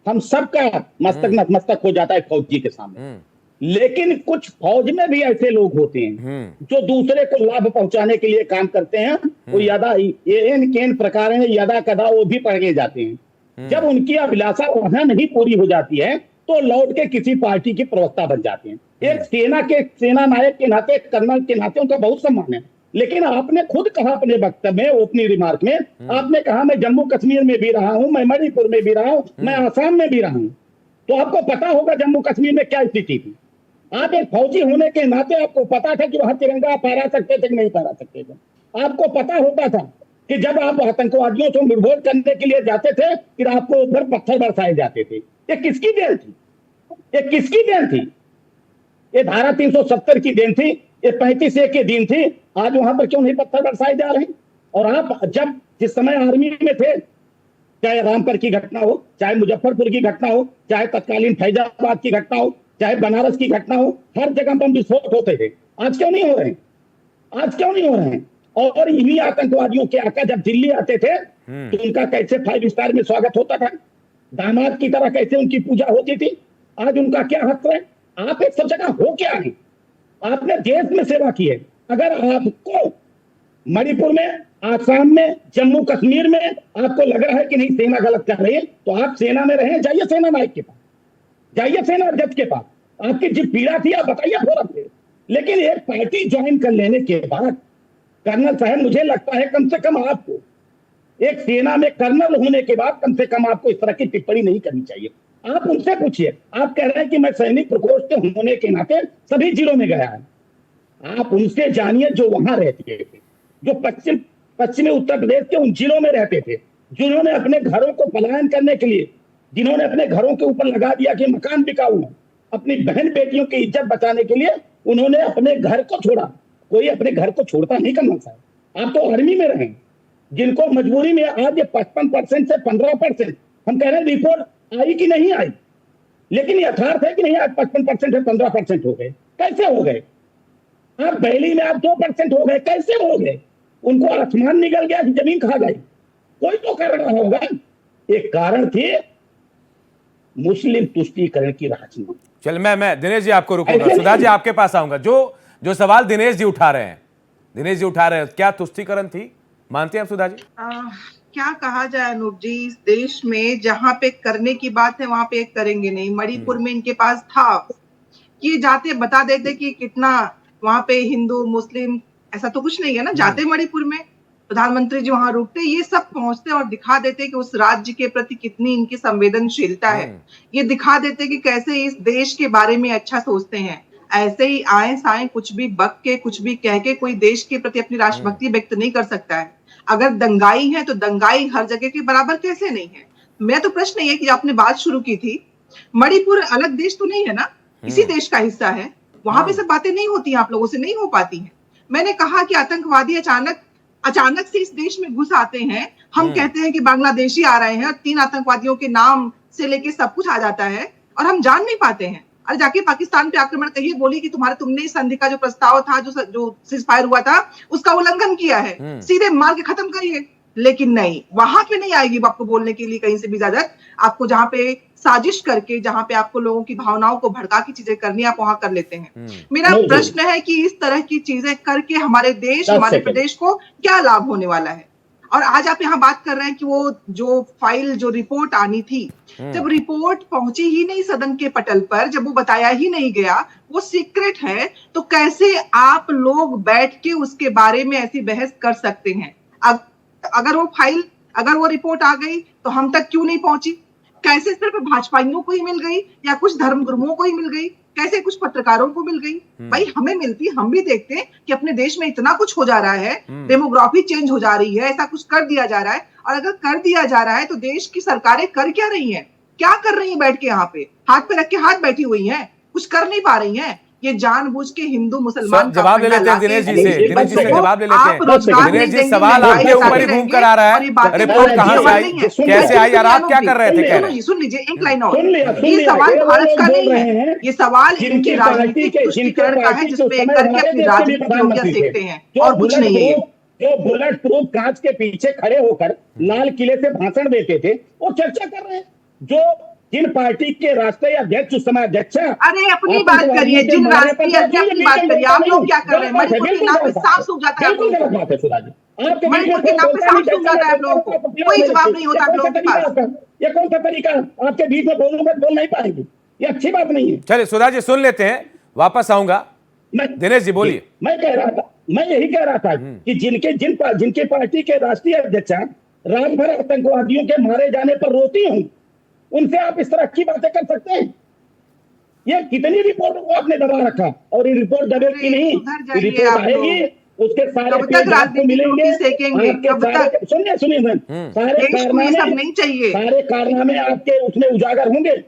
हम सबका मस्तक नतमस्तक हो जाता है फौजी के सामने। लेकिन कुछ फौज में भी ऐसे लोग होते हैं जो दूसरे को लाभ पहुंचाने के लिए काम करते हैं। वो यदा केन प्रकार है, यदा कदा वो भी पढ़े जाते हैं। जब उनकी अभिलाषा वहां नहीं पूरी हो जाती है तो लौट के किसी पार्टी के प्रवक्ता बन जाते हैं। एक सेना नायक के नाते, कर्नल के नाते उनका बहुत सम्मान है। लेकिन आपने खुद कहा अपने वक्तव्य में, ओपनिंग रिमार्क में आपने कहा मैं जम्मू कश्मीर में भी रहा हूं, मैं मणिपुर में भी रहा हूं, मैं आसाम में भी रहा हूं। तो आपको पता होगा जम्मू कश्मीर में क्या स्थिति थी। आप एक फौजी होने के नाते आपको पता था कि वहां तिरंगा आप फहरा सकते थे कि नहीं फहरा सकते थे। आपको पता होता था कि जब आप आतंकवादियों से मुठभेड़ करने के लिए जाते थे फिर आपको ऊपर पत्थर बरसाए जाते थे। ये किसकी देन थी? ये किसकी देन थी? ये धारा 370 की देन थी, ये 35A की देन थी। आज वहां पर क्यों नहीं पत्थर बरसाए जा रहे हैं? और आप जब जिस समय आर्मी में थे, चाहे रामपुर की घटना हो, चाहे मुजफ्फरपुर की घटना हो, चाहे तत्कालीन फैजाबाद की घटना हो, चाहे बनारस की घटना हो, हर जगह बम विस्फोट होते थे। आज क्यों नहीं हो रहे हैं? आज क्यों नहीं हो रहे हैं? और इन्हीं आतंकवादियों के आका जब दिल्ली आते थे तो उनका कैसे 5 स्टार में स्वागत होता था, दामाद की तरह कैसे उनकी पूजा होती थी। आज उनका क्या हक है? आप एक सब जगह हो क्या है? आपने देश में सेवा की है। अगर आपको मणिपुर में, आसाम में, जम्मू कश्मीर में आपको लग रहा है कि नहीं सेना गलत कर रही है तो आप सेना में रहें, जाइए सेना नायक के पास, जाइए सेना अध्यक्ष के पास, आपकी जो पीड़ा थी आप बताइए फौरन से। लेकिन एक पार्टी ज्वाइन कर लेने के बाद कर्नल साहब, मुझे लगता है कम से कम आपको एक सेना में कर्नल होने के बाद कम से कम आपको इस तरह की टिप्पणी नहीं करनी चाहिए। आप उनसे पूछिए। आप कह रहे हैं कि मैं सैनिक प्रकोष्ठ होने के नाते सभी जिलों में गया है। आप उनसे जानिए जो वहां रहते थे, जो पश्चिमी उत्तर प्रदेश के उन जिलों में रहते थे, जिन्होंने अपने घरों को पलायन करने के लिए, जिन्होंने अपने घरों के ऊपर लगा दिया कि मकान बिकाऊ है, अपनी बहन बेटियों की इज्जत बचाने के लिए उन्होंने अपने घर को छोड़ा। कोई अपने घर को छोड़ता नहीं करना साहब। आप तो आर्मी में रहे, जिनको मजबूरी में आज ये 55% से 15%, हम कह रहे हैं रिपोर्ट आई कि नहीं आई, लेकिन यथार्थ है कि नहीं आज 55% से 15% हो गए। कैसे हो गए? आप बहली में आप 2% हो गए, कैसे हो गए? उनको आसमान निकल गया कि जमीन खा गई? कोई तो कारण होगा। एक कारण थी मुस्लिम तुष्टीकरण की राजनीति। चल मैं दिनेश जी आपको रुकूंगा, सुधा जी आपके पास आऊंगा। जो सवाल दिनेश जी उठा रहे हैं, क्या तुष्टीकरण थी, मानते हैं आप सुधा जी? क्या कहा जाए अनूप जी, इस देश में जहां पे करने की बात है वहां पे करेंगे नहीं। मणिपुर में इनके पास था, ये जाते बता देते कि कितना वहां पे हिंदू मुस्लिम, ऐसा तो कुछ नहीं है ना। जाते मणिपुर में प्रधानमंत्री जी वहां रुकते, ये सब पहुंचते और दिखा देते कि उस राज्य के प्रति कितनी इनकी संवेदनशीलता है। ये दिखा देते कि कैसे इस देश के बारे में अच्छा सोचते हैं। ऐसे ही आए साए कुछ भी बक के, कुछ भी कह के कोई देश के प्रति अपनी राष्ट्रभक्ति व्यक्त नहीं कर सकता है। अगर दंगाई है तो दंगाई हर जगह के बराबर कैसे नहीं है? मेरा तो प्रश्न ये कि आपने बात शुरू की थी, मणिपुर अलग देश तो नहीं है ना, इसी देश का हिस्सा है। वहां पे सब बातें नहीं होती हैं, आप लोगों से नहीं हो पाती हैं। मैंने कहा कि आतंकवादी अचानक से इस देश में घुस आते हैं। हम कहते हैं कि बांग्लादेशी आ रहे हैं और 3 आतंकवादियों के नाम से लेके सब कुछ आ जाता है और हम जान नहीं पाते हैं। अरे जाके पाकिस्तान पे आक्रमण करिए, बोलिए कि तुमने इस संधि का जो प्रस्ताव था, जो सीजफायर हुआ था, उसका उल्लंघन किया है, सीधे मार के खत्म करिए। लेकिन नहीं, वहां पे नहीं आएगी आपको बोलने के लिए कहीं से भी इजाजत। आपको जहां पे साजिश करके, जहां पे आपको लोगों की भावनाओं को भड़का की चीजें करनी, आप वहां कर लेते हैं। मेरा प्रश्न है कि इस तरह की चीजें करके हमारे देश, हमारे प्रदेश को क्या लाभ होने वाला है? और आज आप यहाँ बात कर रहे हैं कि वो जो फाइल, जो रिपोर्ट आनी थी, जब रिपोर्ट पहुंची ही नहीं सदन के पटल पर, जब वो बताया ही नहीं गया, वो सीक्रेट है, तो कैसे आप लोग बैठ के उसके बारे में ऐसी बहस कर सकते हैं? अगर वो रिपोर्ट आ गई तो हम तक क्यों नहीं पहुंची? कैसे सिर्फ भाजपाइयों को ही मिल गई या कुछ धर्मगुरुओं को ही मिल गई? कैसे कुछ पत्रकारों को मिल गई? भाई हमें मिलती, हम भी देखते हैं कि अपने देश में इतना कुछ हो जा रहा है, डेमोग्राफी चेंज हो जा रही है, ऐसा कुछ कर दिया जा रहा है। और अगर कर दिया जा रहा है तो देश की सरकारें कर क्या रही हैं? क्या कर रही हैं बैठ के यहाँ पे? हाथ पे रख के हाथ बैठी हुई हैं, कुछ कर नहीं पा रही हैं। ये जानबूझ के हिंदू मुसलमान जवाब ले लेते हैं दिनेश जी से। दिनेश जी से जवाब ले लेते हैं। दिनेश जी, सवाल आपके ऊपर ही घूम कर आ रहा है, रिपोर्ट कहां से आई, कैसे आई, और आप क्या कर रहे थे? कह रहे हैं, सुन लीजिए एक लाइन और, ये सवाल भारत का नहीं है, ये सवाल इनकी राजनीतिक तुष्टीकरण का है, जिसपे करके अपनी राजनीतिक योग्यता देखते हैं और कुछ नहीं है। जो बुलेट प्रूफ कांच के पीछे खड़े होकर लाल किले से भाषण देते थे, वो चर्चा कर रहे हैं। जो जिन पार्टी के राष्ट्रीय अध्यक्ष उस समय अध्यक्ष, अरे अपनी बात करिए, जिन राष्ट्रीय अध्यक्ष की बात करिए। आप लोग क्या कर रहे हैं? मणिपुर के नाम पे साफ सूख जाता है, मणिपुर के नाम पे साफ सूख जाता है आप लोगों को, कोई जवाब नहीं होता आप लोगों के पास। ये कौन सा तरीका? आपके बीच में बोलूंगा बोल नहीं पाएंगे, ये अच्छी बात नहीं है। चलिए सुधा जी सुन लेते हैं, वापस आऊंगा। दिनेश जी बोलिए। मैं यही कह रहा था कि जिनके पार्टी के राष्ट्रीय अध्यक्ष रात भर आतंकवादियों के मारे जाने पर रोती हूं, उनसे आप इस तरह की बातें कर सकते हैं? ये कितनी रिपोर्ट को आपने दबा रखा, और ये रिपोर्ट दबेगी नहीं, रिपोर्ट आएगी, उसके सारे पेज आपको मिलेंगे। सुनिए सारे कारनामे आपके उसमें उजागर होंगे,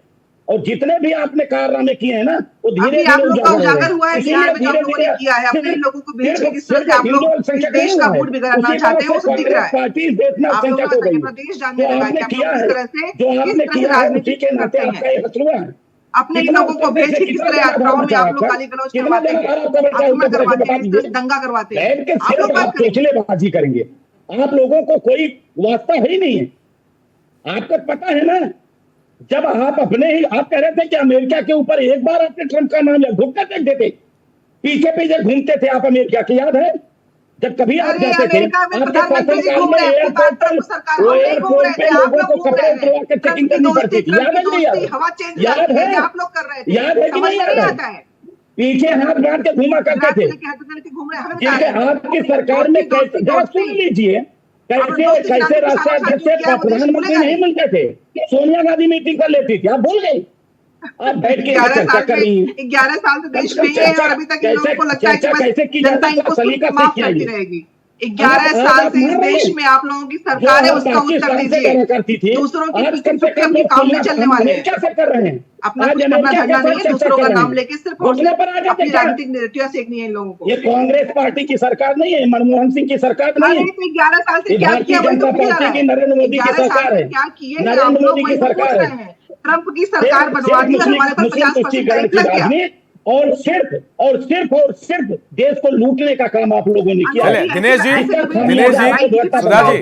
और जितने भी आपने कारनामे किए हैं ना, वो धीरे आप लोग का उजागर हुआ है। बिहार में जो लोगों ने किया है, अपने लोगों को बेच के किस तरह से आप लोग इस देश का मूड बिगाड़ना चाहते हैं, वो सब दिख रहा है। आप लोगों का प्रदेश जानने लगा कि आप लोग किस तरह से राजनीति करते हैं। अपने लोगों को बेच के किस तरह गाँव में आप लोग गाली गलौज करवाते हैं, आक्रमण करवाते हैं, दंगा करवाते हैं। आप लोग बात बाजी करेंगे, आप लोगों को कोई वास्ता ही नहीं है। आपको पता है ना, जब आप कह रहे थे कि अमेरिका के ऊपर एक बार आपने ट्रंप का नाम घूम कर देख देते, पीछे पीछे घूमते थे आप अमेरिका के, याद है? जब कभी आप जाते थे आपके शासन में एयरपोर्ट पर लोगों को कपड़े उतरवा के चेकिंग करनी पड़ती थी, याद है कि नहीं? याद है? याद है कि नहीं याद है? पीछे हाथ बांध के घूमा करते थे। आपकी सरकार में कैसे, सुन लीजिए, कैसे राष्ट्राध्यक्ष से प्रधानमंत्री नहीं मिलते थे, सोनिया गांधी मीटिंग कर लेती थी, आप भूल गई? आप बैठ के चर्चा कर रही हैं। 11 साल से देश में ही है और अभी तक इन लोगों को लगता है कि जनता इनको माफ करती रहेगी। 11 साल से इस देश में आप लोगों की सरकार है, उसका उत्तर दीजिए। दूसरों की काम नहीं चलने वाले हैं, कैसे कर रहे हैं? अपना धरना नहीं है, दूसरों का नाम लेके सिर्फ अपनी राजनीतिक नैरेटिव सीखनी है इन लोगों को। ये कांग्रेस पार्टी की सरकार नहीं है, मनमोहन सिंह की सरकार नहीं है। 11 साल से क्या किया? जनता पार्टी की नरेंद्र मोदी की सरकार है, क्या किए? नरेंद्र मोदी की सरकार है। ट्रंप की सरकार बनवा दी, हमारे पास 50% लग गया। और सिर्फ देश को लूटने का काम आप लोगों ने किया। दिनेश जी, सुधा जी,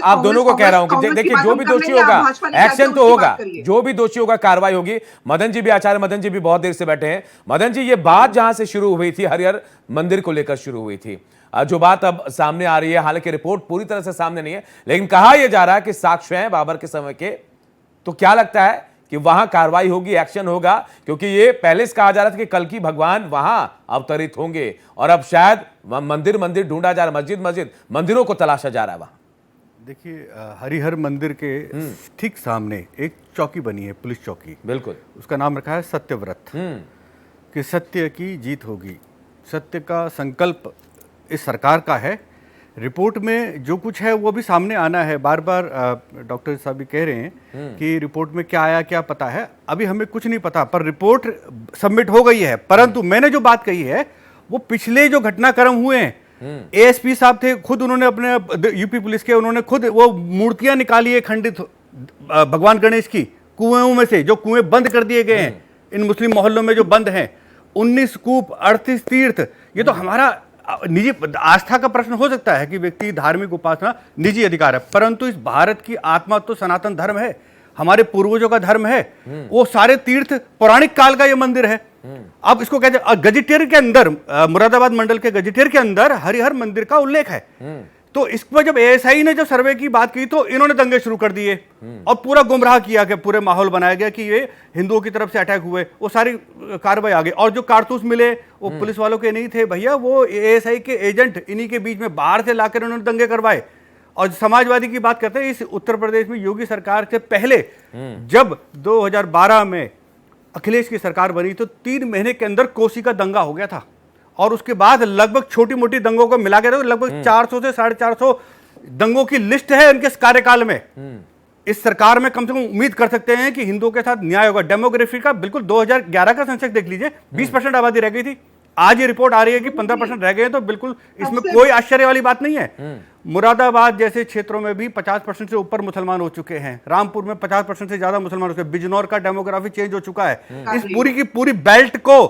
आप दोनों को कह रहा हूं कि देखिए, जो भी दोषी होगा एक्शन तो होगा, जो भी दोषी होगा कार्रवाई होगी। मदन जी भी, आचार्य मदन जी भी बहुत देर से बैठे हैं। मदन जी, ये बात जहां से शुरू हुई थी, हरिहर मंदिर को लेकर शुरू हुई थी, जो बात अब सामने आ रही है, हालांकि रिपोर्ट पूरी तरह से सामने नहीं है, लेकिन कहा यह जा रहा है कि साक्ष्य हैं बाबर के समय के, तो क्या लगता है कि वहां कार्रवाई होगी, एक्शन होगा? क्योंकि ये पहले से कहा जा रहा था कि कल की भगवान वहां अवतरित होंगे, और अब शायद मंदिर ढूंढा जा रहा, मस्जिद मंदिरों को तलाशा जा रहा है वहां। देखिए, हरिहर मंदिर के ठीक सामने एक चौकी बनी है, पुलिस चौकी। बिल्कुल, उसका नाम रखा है सत्यव्रत, कि सत्य की जीत होगी। सत्य का संकल्प इस सरकार का है, रिपोर्ट में जो कुछ है वो भी सामने आना है। बार बार डॉक्टर साहब भी कह रहे हैं कि रिपोर्ट में क्या आया क्या पता है, अभी हमें कुछ नहीं पता, पर रिपोर्ट सबमिट हो गई है। परंतु मैंने जो बात कही है वो पिछले जो घटनाक्रम हुए हैं, एएसपी साहब थे खुद, उन्होंने अपने यूपी पुलिस के, उन्होंने खुद वो मूर्तियां निकाली है खंडित भगवान गणेश की कुएं में से, जो कुएं बंद कर दिए गए हैं इन मुस्लिम मोहल्लों में जो बंद हैं। 19 कूप, 38 तीर्थ, ये तो हमारा निजी आस्था का प्रश्न हो सकता है कि व्यक्ति धार्मिक उपासना निजी अधिकार है, परंतु इस भारत की आत्मा तो सनातन धर्म है, हमारे पूर्वजों का धर्म है। वो सारे तीर्थ पौराणिक काल का ये मंदिर है। अब इसको कहते हैं गजेटियर के अंदर, मुरादाबाद मंडल के गजेटियर के अंदर हरिहर मंदिर का उल्लेख है। तो इस पर जब एएसआई ने जब सर्वे की बात की तो इन्होंने दंगे शुरू कर दिए और पूरा गुमराह किया कि पूरे माहौल बनाया गया कि ये हिंदुओं की तरफ से अटैक हुए। वो सारी कार्रवाई आ गई और जो कारतूस मिले वो पुलिस वालों के नहीं थे भैया, वो एएसआई के एजेंट इन्हीं के बीच में बाहर से लाकर उन्होंने दंगे करवाए। और समाजवादी की बात करते हैं, इस उत्तर प्रदेश में योगी सरकार से पहले जब 2012 में अखिलेश की सरकार बनी तो 3 महीने के अंदर कोसी का दंगा हो गया था और उसके बाद लगभग छोटी मोटी दंगों को मिला के तो लगभग 400 से 450 दंगों की लिस्ट है उनके कार्यकाल में। इस सरकार में कम से कम उम्मीद कर सकते हैं कि हिंदुओं के साथ न्याय होगा। डेमोग्राफी का बिल्कुल 2011 का सेंसस देख लीजिए, 20% आबादी रह गई थी, आज ये रिपोर्ट आ रही है कि 15% रह गए, तो बिल्कुल इसमें कोई आश्चर्य वाली बात नहीं है। मुरादाबाद जैसे क्षेत्रों में भी 50% से ऊपर मुसलमान हो चुके हैं, रामपुर में 50% से ज्यादा मुसलमान हो चुके हैं, बिजनौर का डेमोग्राफी चेंज हो चुका है। इस पूरी की पूरी बेल्ट को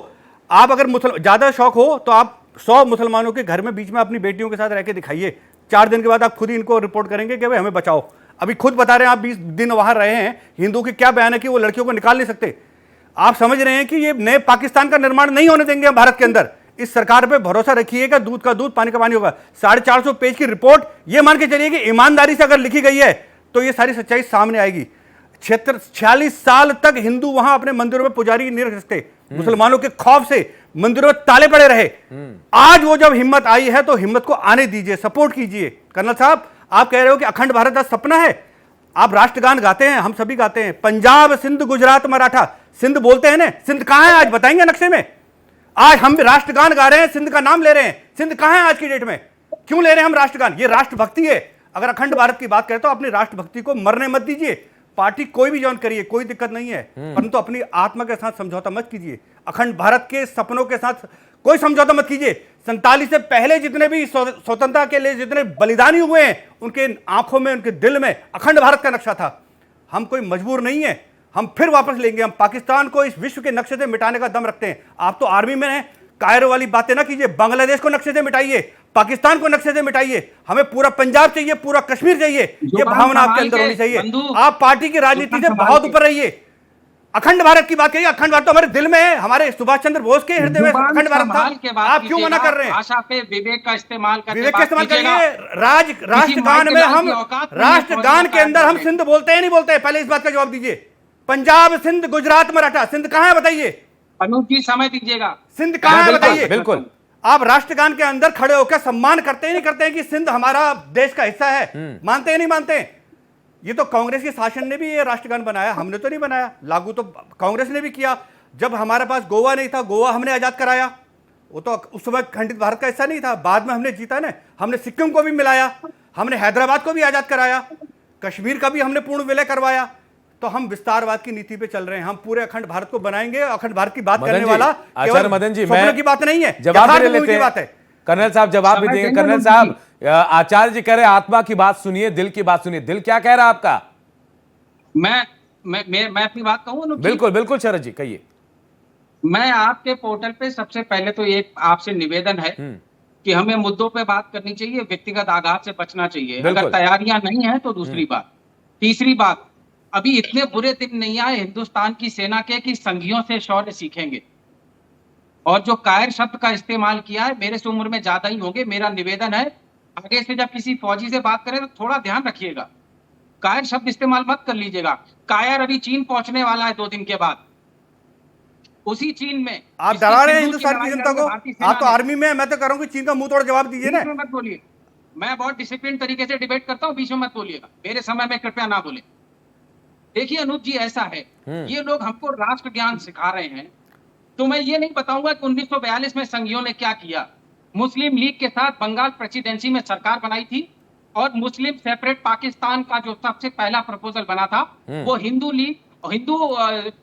आप अगर ज्यादा शौक हो तो आप 100 मुसलमानों के घर में बीच में अपनी बेटियों के साथ रह के दिखाइए, 4 दिन के बाद आप खुद ही इनको रिपोर्ट करेंगे कि भाई हमें बचाओ। अभी खुद बता रहे हैं आप 20 दिन वहां रहे हैं, हिंदुओं की क्या बयान है कि वो लड़कियों को निकाल नहीं सकते। आप समझ रहे हैं कि ये नए पाकिस्तान का निर्माण नहीं होने देंगे हम भारत के अंदर। इस सरकार पे भरोसा रखिएगा, दूध का दूध पानी का पानी होगा। 450 पेज की रिपोर्ट ये मान के चलिए कि ईमानदारी से अगर लिखी गई है तो ये सारी सच्चाई सामने आएगी। 46 साल तक हिंदू वहां अपने मंदिरों में पुजारी नहीं रख सकते, मुसलमानों के खौफ से मंदिरों में ताले पड़े रहे। आज वो जब हिम्मत आई है तो हिम्मत को आने दीजिए, सपोर्ट कीजिए। कर्नल साहब, आप कह रहे हो कि अखंड भारत का सपना है, आप राष्ट्रगान गाते हैं, हम सभी गाते हैं, पंजाब सिंध गुजरात मराठा, सिंध बोलते हैं ना, सिंध कहां है आज बताएंगे नक्शे में? आज हम राष्ट्रगान गा रहे हैं, सिंध का नाम ले रहे हैं, सिंध कहां है आज की डेट में? क्यों ले रहे हैं हम राष्ट्रगान? ये राष्ट्रभक्ति है। अगर अखंड भारत की बात करें तो अपनी राष्ट्रभक्ति को मरने मत दीजिए। पार्टी कोई भी ज्वाइन करिए, कोई दिक्कत नहीं है, परंतु अपनी आत्मा के साथ समझौता मत कीजिए। अखंड भारत के सपनों के साथ कोई समझौता मत कीजिए। 47 से पहले जितने भी स्वतंत्रता के लिए जितने बलिदानी हुए हैं, उनके आंखों में, उनके दिल में अखंड भारत का नक्शा था। हम कोई मजबूर नहीं है, हम फिर वापस लेंगे। हम पाकिस्तान को इस विश्व के नक्शे से मिटाने का दम रखते हैं। आप तो आर्मी में हैं, कायरो वाली बातें ना कीजिए। बांग्लादेश को नक्शे से मिटाइए, पाकिस्तान को नक्शे से मिटाइए। हमें पूरा पंजाब चाहिए, पूरा कश्मीर चाहिए। ये भावना आपके अंदर होनी चाहिए। आप पार्टी की राजनीति से बहुत ऊपर रहिए। अखंड भारत की बात करिए। अखंड भारत तो हमारे दिल में है, हमारे सुभाष चंद्र बोस के हृदय में अखंड भारत था। आप क्यों मना कर रहे हैं? भाषा पे विवेक का इस्तेमाल करके विवेक का इस्तेमाल करिए। राष्ट्रगान में हम, राष्ट्रगान के अंदर हम सिंध बोलते हैं नहीं बोलते? पहले इस बात का जवाब दीजिए। पंजाब सिंध गुजरात मराठा, सिंध कहां है बताइए? अनूप जी समय दीजिएगा, सिंध कहां है बताइए? बिल्कुल। आप राष्ट्रगान के अंदर खड़े होकर सम्मान करते ही नहीं करते हैं कि सिंध हमारा देश का हिस्सा है? मानते हैं नहीं मानते? ये तो कांग्रेस के शासन ने भी ये राष्ट्रगान बनाया, हमने तो नहीं बनाया। लागू तो कांग्रेस ने भी किया। जब हमारे पास गोवा नहीं था, गोवा हमने आजाद कराया। वो तो उस समय खंडित भारत का हिस्सा नहीं था, बाद में हमने जीता ना। हमने सिक्किम को भी मिलाया, हमने हैदराबाद को भी आजाद कराया, कश्मीर का भी हमने पूर्ण विलय करवाया। तो हम विस्तारवाद की नीति पे चल रहे हैं। हम पूरे अखंड भारत को बनाएंगे। अखंड भारत की बात करने वाला आचार्य मदन जी, मैं की बात नहीं है, जवाब भी लेते हैं। कर्नल साहब जवाब भी देंगे। कर्नल साहब, आचार्य जी कह रहे आत्मा की बात सुनिए, दिल की बात सुनिए। दिल क्या कह रहा है आपका? मैं अपनी बात कहूँ? बिल्कुल बिल्कुल शरद जी कहिए। मैं आपके पोर्टल पे सबसे पहले तो एक आपसे निवेदन है कि हमें मुद्दों पे बात करनी चाहिए, व्यक्तिगत आघात से बचना चाहिए। अगर तैयारियां नहीं है तो दूसरी बात। तीसरी बात, अभी इतने बुरे दिन नहीं आए हिंदुस्तान की सेना के कि संघियों से शौर्य सीखेंगे। और जो कायर शब्द का इस्तेमाल किया है, मेरे से उम्र में ज्यादा ही होंगे, मेरा निवेदन है आगे से जब किसी फौजी से बात करें तो थोड़ा ध्यान रखिएगा, कायर शब्द इस्तेमाल मत कर लीजिएगा। कायर अभी चीन पहुंचने वाला है 2 दिन के बाद। उसी चीन में आप डरा रहे हैं हिंदुस्तान की जनता को। आप तो आर्मी में, मैं तो कह रहा हूं कि चीन का मुंह तोड़ जवाब दीजिए ना। मत बोलिए, मैं बहुत डिसिप्लिन तरीके से डिबेट करता हूं, बीच में मत बोलिएगा। मेरे समय में कृपया ना बोले। देखिए अनूप जी, ऐसा है, ये लोग हमको राष्ट्र ज्ञान सिखा रहे हैं, तो मैं ये नहीं बताऊंगा कि 1942 में संघियों ने क्या किया। मुस्लिम लीग के साथ बंगाल प्रेसिडेंसी में सरकार बनाई थी और मुस्लिम सेपरेट पाकिस्तान का जो सबसे पहला प्रपोजल बना था वो हिंदू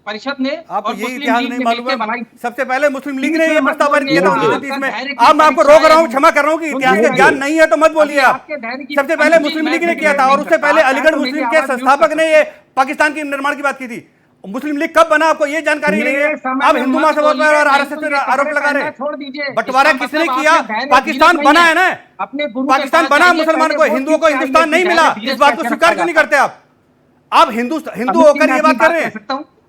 परिषद ने आपको और ये मुस्लिम इतिहास लीग नहीं ने मालूम मिलकर है? बनाई। सबसे पहले मुस्लिम लीग ने ये प्रस्ताव पारित किया था आपका 1930 में। धैर्य की अब मैं आपको परीक्षा रोक रहा हूँ, है। क्षमा कर रहा हूँ कि इतिहास का सुनिए, ज्ञान नहीं है तो मत बोलिए आप। आपके धैर्य की- सबसे पहले मुस्लिम लीग ने किया था और उससे पहले अलीगढ़ मुस्लिम के संस्थापक ने ये पाकिस्तान के निर्माण की बात की थी। मुस्लिम लीग कब बना आपको ये जानकारी नहीं है? आप हिंदू महासभा पर और आरएसएस पर आरोप लगा रहे हैं। बंटवारा किसने किया? पाकिस्तान बना है ना, पाकिस्तान बना मुसलमान को, हिंदुओं को हिंदुस्तान नहीं मिला। इस बात को स्वीकार क्यों नहीं करते आप हिंदू होकर ये बात कर रहे हैं,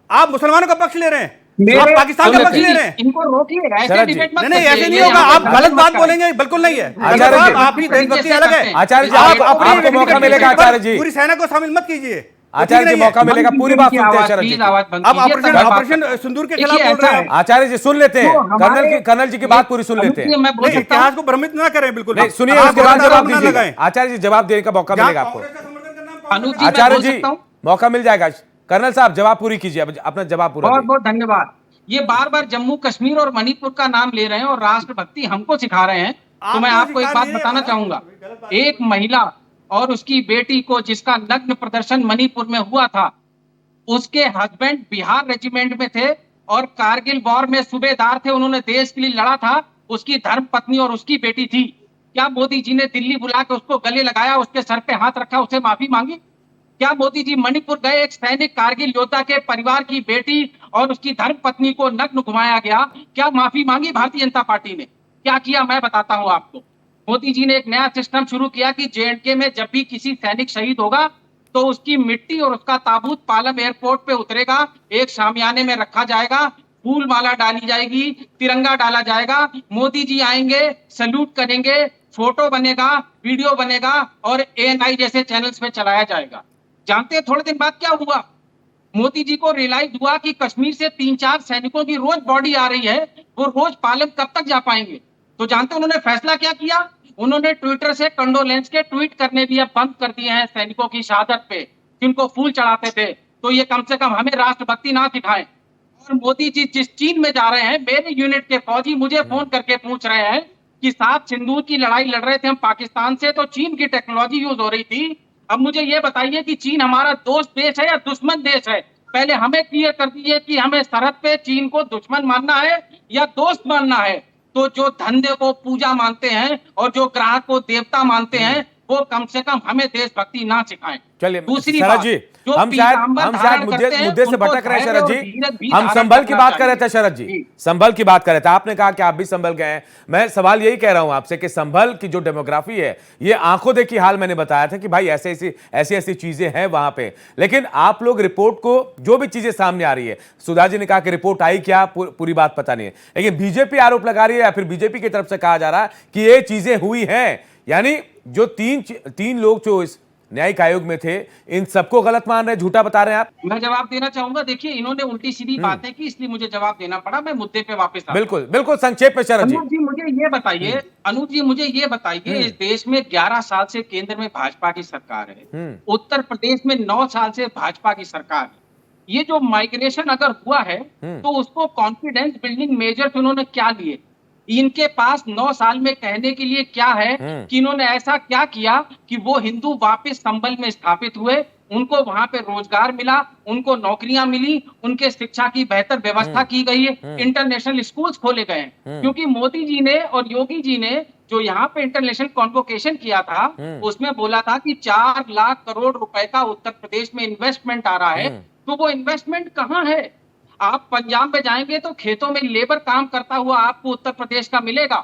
आप मुसलमानों का पक्ष ले रहे हैं, आप पाकिस्तान का पक्ष ले रहे हैं। इनको रोकिए, ऐसे डिबेट मत नहीं, करिए। ऐसे नहीं होगा, आप गलत बात बोलेंगे, बिल्कुल नहीं है। आचार्य जी, आपकी देशभक्ति अलग है। आचार्य जी, आप आपको मौका मिलेगा आचार्य जी, पूरी सेना को शामिल मत कीजिए। आचार्य जी मौका मिलेगा, पूरी बात सुनते हैं शरद जी। आप ऑपरेशन सिंदूर के खिलाफ बोल रहे हैं। आचार्य जी सुन लेते हैं, कर्नल जी की बात पूरी सुन लेते हैं। नहीं, इतिहास को भ्रमित ना करें, बिल्कुल नहीं, सुनिए, उसके बाद जवाब दीजिए। आचार्य जी जवाब देने का मौका मिलेगा आपको। आचार्य जी मौका मिल जाएगा। कर्नल साहब जवाब पूरी कीजिए, अपना जवाब पूरा। बहुत बहुत धन्यवाद। ये बार बार जम्मू कश्मीर और मणिपुर का नाम ले रहे हैं और राष्ट्रभक्ति हमको सिखा रहे हैं। तो मैं आपको एक बात बताना चाहूंगा, एक महिला और उसकी बेटी को जिसका नग्न प्रदर्शन मणिपुर में हुआ था, उसके हस्बैंड बिहार रेजिमेंट में थे और कारगिल वॉर में सूबेदार थे, उन्होंने देश के लिए लड़ा था। उसकी धर्म पत्नी और उसकी बेटी थी। क्या मोदी जी ने दिल्ली बुला के उसको गले लगाया, उसके सर पे हाथ रखा, उसे माफी मांगी? क्या मोदी जी मणिपुर गए, एक सैनिक कारगिल योद्धा के परिवार की बेटी और उसकी धर्म पत्नी को नग्न घुमाया गया, क्या माफी मांगी भारतीय जनता पार्टी ने? क्या किया मैं बताता हूं आपको। मोदी जी ने एक नया सिस्टम शुरू किया कि जेएंडके में जब भी किसी सैनिक शहीद होगा तो उसकी मिट्टी और उसका ताबूत पालम एयरपोर्ट पे उतरेगा, एक शामियाने में रखा जाएगा, फूल माला डाली जाएगी, तिरंगा डाला जाएगा, मोदी जी आएंगे, सैल्यूट करेंगे, फोटो बनेगा, वीडियो बनेगा और एएनआई जैसे चैनल्स पे चलाया जाएगा। जानते हैं थोड़े दिन बाद क्या हुआ? मोदी जी को रियलाइज हुआ कि कश्मीर से 3-4 सैनिकों की रोज बॉडी आ रही है, वो रोज पालम कब तक जा पाएंगे? तो जानते हैं उन्होंने फैसला क्या किया? उन्होंने ट्विटर से कंडोलेंस के ट्वीट करने भी अब बंद कर दिए हैं सैनिकों की शहादत पे, जिनको फूल चढ़ाते थे। तो ये कम से कम हमें राष्ट्रभक्ति ना सिखाएं। और मोदी जी जिस चीन में जा रहे हैं, मेरे यूनिट के फौजी मुझे फोन करके पूछ रहे हैं कि साथ सिंदूर की लड़ाई लड़ रहे थे हम पाकिस्तान से, तो चीन की टेक्नोलॉजी यूज हो रही थी। अब मुझे ये बताइए कि चीन हमारा दोस्त देश है या दुश्मन देश है? पहले हमें क्लियर कर दीजिए कि हमें सरहद पे चीन को दुश्मन मानना है या दोस्त मानना है। तो जो धंधे को पूजा मानते हैं और जो ग्राहक को देवता मानते हैं, वो कम से कम हमें देशभक्ति ना सिखाएं। चलिए दूसरी शरद जी, हम शायद मुद्दे से भटक रहे हैं शरद जी। हम संभल की बात कर रहे थे शरद जी, संभल की बात कर रहे थे। आपने कहा कि आप भी संभल गए हैं। मैं सवाल यही कह रहा हूं आपसे कि संभल की जो डेमोग्राफी है, ये आंखों देखी हाल मैंने बताया था कि भाई ऐसी चीजें हैं वहां पे। लेकिन आप लोग रिपोर्ट को, जो भी चीजें सामने आ रही है, सुधा जी ने कहा कि रिपोर्ट आई क्या, पूरी बात पता नहीं है, लेकिन बीजेपी आरोप लगा रही है या फिर बीजेपी की तरफ से कहा जा रहा है कि ये चीजें हुई हैं। यानी जो तीन लोग जो इस न्यायिक आयोग में थे, इन सबको गलत मान रहे हैं, झूठा बता रहे हैं आप। मैं जवाब देना चाहूंगा। देखिए, इन्होंने उल्टी सीधी बातें की, इसलिए मुझे जवाब देना पड़ा। मैं मुद्दे पे वापस आता हूं। बिल्कुल संक्षेप में शरद जी। अनुज जी मुझे ये बताइए, इस देश में 11 साल से केंद्र में भाजपा की सरकार है, उत्तर प्रदेश में 9 साल से भाजपा की सरकार है। ये जो माइग्रेशन अगर हुआ है तो उसको कॉन्फिडेंस बिल्डिंग मेजर्स उन्होंने क्या लिए? इनके पास 9 साल में कहने के लिए क्या है कि इन्होंने ऐसा क्या किया कि वो हिंदू वापस संभल में स्थापित हुए, उनको वहां पे रोजगार मिला, उनको नौकरियां मिली, उनके शिक्षा की बेहतर व्यवस्था की गई है, इंटरनेशनल स्कूल्स खोले गए हैं। क्योंकि मोदी जी ने और योगी जी ने जो यहाँ पे इंटरनेशनल कॉन्वोकेशन किया था, उसमें बोला था कि 4 लाख करोड़ रुपए का उत्तर प्रदेश में इन्वेस्टमेंट आ रहा है। तो वो इन्वेस्टमेंट कहाँ है? आप पंजाब में जाएंगे तो खेतों में लेबर काम करता हुआ आपको उत्तर प्रदेश का मिलेगा,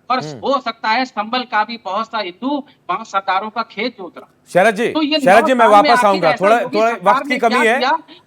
और हो सकता है संभल का भी बहुत सा हिंदू वहां सरदारों का खेत जोत रहा। शरद जी मैं वापस आऊंगा, थोड़ा वक्त की कमी है,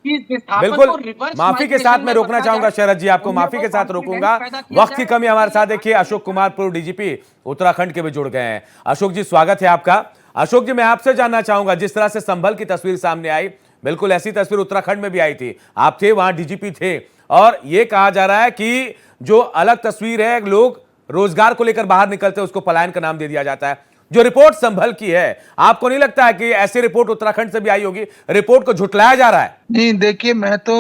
बिल्कुल माफी के साथ मैं रोकना चाहूंगा शरद जी, आपको माफी के साथ रोकूंगा, वक्त की कमी। हमारे साथ देखिए अशोक कुमार, पूर्व डीजीपी उत्तराखंड के भी जुड़ गए हैं। अशोक जी स्वागत है आपका। अशोक जी मैं आपसे जानना चाहूंगा, जिस तरह से संभल की तस्वीर सामने आई, बिल्कुल ऐसी तस्वीर उत्तराखंड में भी आई थी, आप थे वहां, डीजीपी थे, और यह कहा जा रहा है कि जो अलग तस्वीर है, लोग रोजगार को लेकर बाहर निकलते हैं, उसको पलायन का नाम दे दिया जाता है। जो रिपोर्ट संभल की है, आपको नहीं लगता है कि ऐसी रिपोर्ट उत्तराखंड से भी आई होगी? रिपोर्ट को झुटलाया जा रहा है। नहीं, देखिए, मैं तो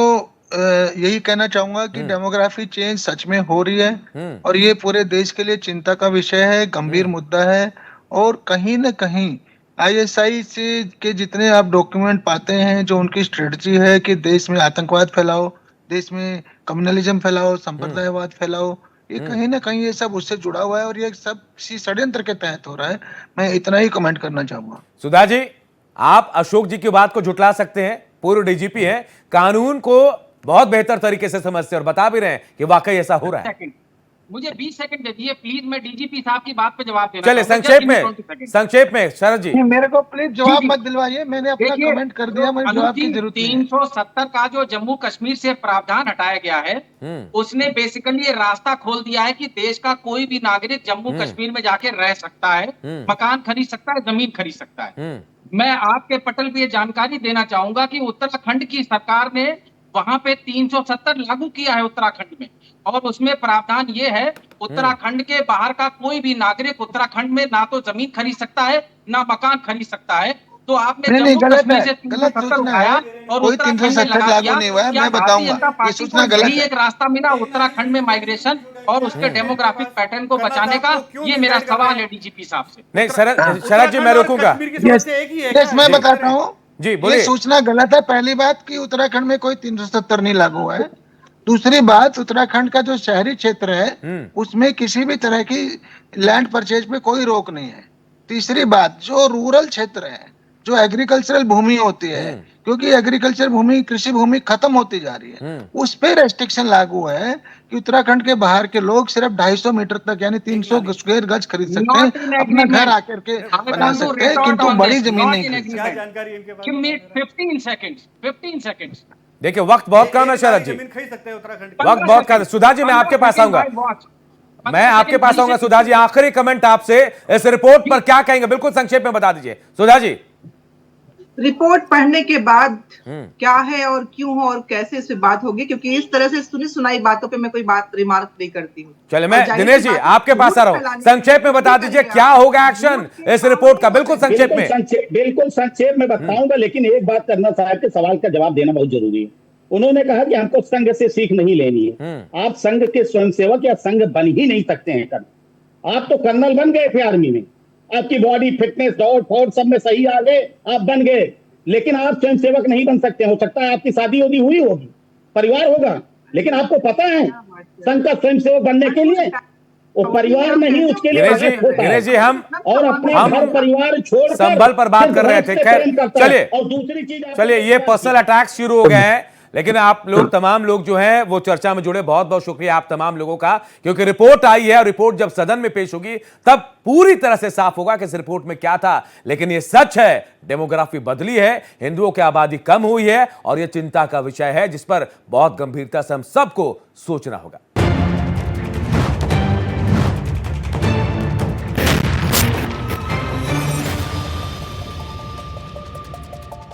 यही कहना चाहूंगा कि डेमोग्राफी चेंज सच में हो रही है और ये पूरे देश के लिए चिंता का विषय है, गंभीर मुद्दा है। और कहीं ना कहीं आईएसआई से के जितने आप डॉक्यूमेंट पाते हैं, जो उनकी स्ट्रेटजी है कि देश में आतंकवाद फैलाओ, देश में कम्युनलिज्म फैलाओ, संप्रदायवाद फैलाओ, ये कहीं ना कहीं ये सब उससे जुड़ा हुआ है और ये सब किसी षड्यंत्र के तहत हो रहा है। मैं इतना ही कमेंट करना चाहूंगा। सुधा जी, आप अशोक जी की बात को झुटला सकते हैं, पूर्व डीजीपी हैं, कानून को बहुत बेहतर तरीके से समझते हैं और बता भी रहे हैं कि वाकई ऐसा हो रहा है। मुझे 20 सेकंड दे दिए प्लीज, मैं डीजीपी साहब की बात पे जवाब देना चलिए संक्षेप में शरद जी। मेरे को प्लीज जवाब मत दिलवाइए, मैंने अपना कमेंट कर दिया, मुझे जवाब की जरूरत नहीं है। 370 का जो जम्मू कश्मीर से प्रावधान हटाया गया है, उसने बेसिकली ये रास्ता खोल दिया है कि देश का कोई भी नागरिक जम्मू कश्मीर में जाके रह सकता है, मकान खरीद सकता है, जमीन खरीद सकता है। मैं आपके पटल पे ये जानकारी देना चाहूंगा कि उत्तराखंड की सरकार ने वहां पे 370 लागू किया है उत्तराखंड में, और उसमें प्रावधान ये है उत्तराखंड के बाहर का कोई भी नागरिक उत्तराखंड में ना तो जमीन खरीद सकता है ना मकान खरीद सकता है। तो आपने नहीं, गलत है, से गलत सूचना है, कोई 370 लागू नहीं हुआ है, मैं बताऊंगा, ये सूचना गलत है। एक रास्ता मिला उत्तराखंड में माइग्रेशन और उसके डेमोग्राफिक पैटर्न को बचाने का, ये मेरा सवाल है डीजीपी साहब से। नहीं शरद जी, मैं रोकूंगा। मैं बताता हूँ जी बोलिए। ये सूचना गलत है। पहली बात कि उत्तराखंड में कोई 370 नहीं लागू हुआ है। दूसरी बात, उत्तराखंड का जो शहरी क्षेत्र है उसमें किसी भी तरह की लैंड परचेज पे कोई रोक नहीं है। तीसरी बात, जो रूरल क्षेत्र है, जो एग्रीकल्चरल भूमि होती है, क्योंकि एग्रीकल्चर भूमि, कृषि भूमि खत्म होती जा रही है, उस पे रेस्ट्रिक्शन लागू है कि उत्तराखंड के बाहर के लोग सिर्फ 250 मीटर तक यानी 300 स्क्वायर गज खरीद सकते हैं, अपना घर आकर के बना सकते हैं, किंतु बड़ी जमीन नहीं खरीद सकते। 15 सेकंड्स। देखिए वक्त बहुत कम है शरद जी, वक्त बहुत कम है। सुधा जी, मैं आपके पास आऊंगा, सुधा जी। आखिरी कमेंट आपसे इस रिपोर्ट पर क्या कहेंगे, बिल्कुल संक्षेप में बता दीजिए सुधा जी। रिपोर्ट पढ़ने के बाद क्या है और क्यों और कैसे इस पे बात होगी, क्योंकि इस तरह से सुनी सुनाई बातों पे मैं कोई बात रिमार्क नहीं करती हूँ। चलिए, मैं दिनेश जी आपके पास आ रहा हूँ, संक्षेप में बता दीजिए क्या होगा एक्शन इस रिपोर्ट का, बिल्कुल संक्षेप में। बिल्कुल संक्षेप में बताऊंगा, लेकिन एक बात करना साहब के सवाल का जवाब देना बहुत जरूरी है। उन्होंने कहा कि हमको संघ से सीख नहीं लेनी है। आप संघ के स्वयंसेवक या संघ बन ही नहीं सकते हैं। आप तो कर्नल बन गए थे आर्मी में, आपकी बॉडी फिटनेस दौड़ फोड़ सब में सही आ गए, आप बन गए, लेकिन आप स्वयंसेवक नहीं बन सकते। हो सकता है आपकी शादी वादी हुई होगी, परिवार होगा, लेकिन आपको पता है संघ का स्वयंसेवक बनने के लिए वो परिवार नहीं, उसके लिए दिनेश जी हम घर परिवार छोड़ संभल पर बात कर रहे थे। खैर चलिए, और दूसरी चीज, चलिए ये पर्सनल अटैक शुरू हो गए हैं, लेकिन आप लोग तमाम लोग जो हैं वो चर्चा में जुड़े, बहुत बहुत शुक्रिया आप तमाम लोगों का, क्योंकि रिपोर्ट आई है और रिपोर्ट जब सदन में पेश होगी तब पूरी तरह से साफ होगा कि इस रिपोर्ट में क्या था। लेकिन ये सच है, डेमोग्राफी बदली है, हिंदुओं की आबादी कम हुई है और यह चिंता का विषय है जिस पर बहुत गंभीरता से हम सबको सोचना होगा।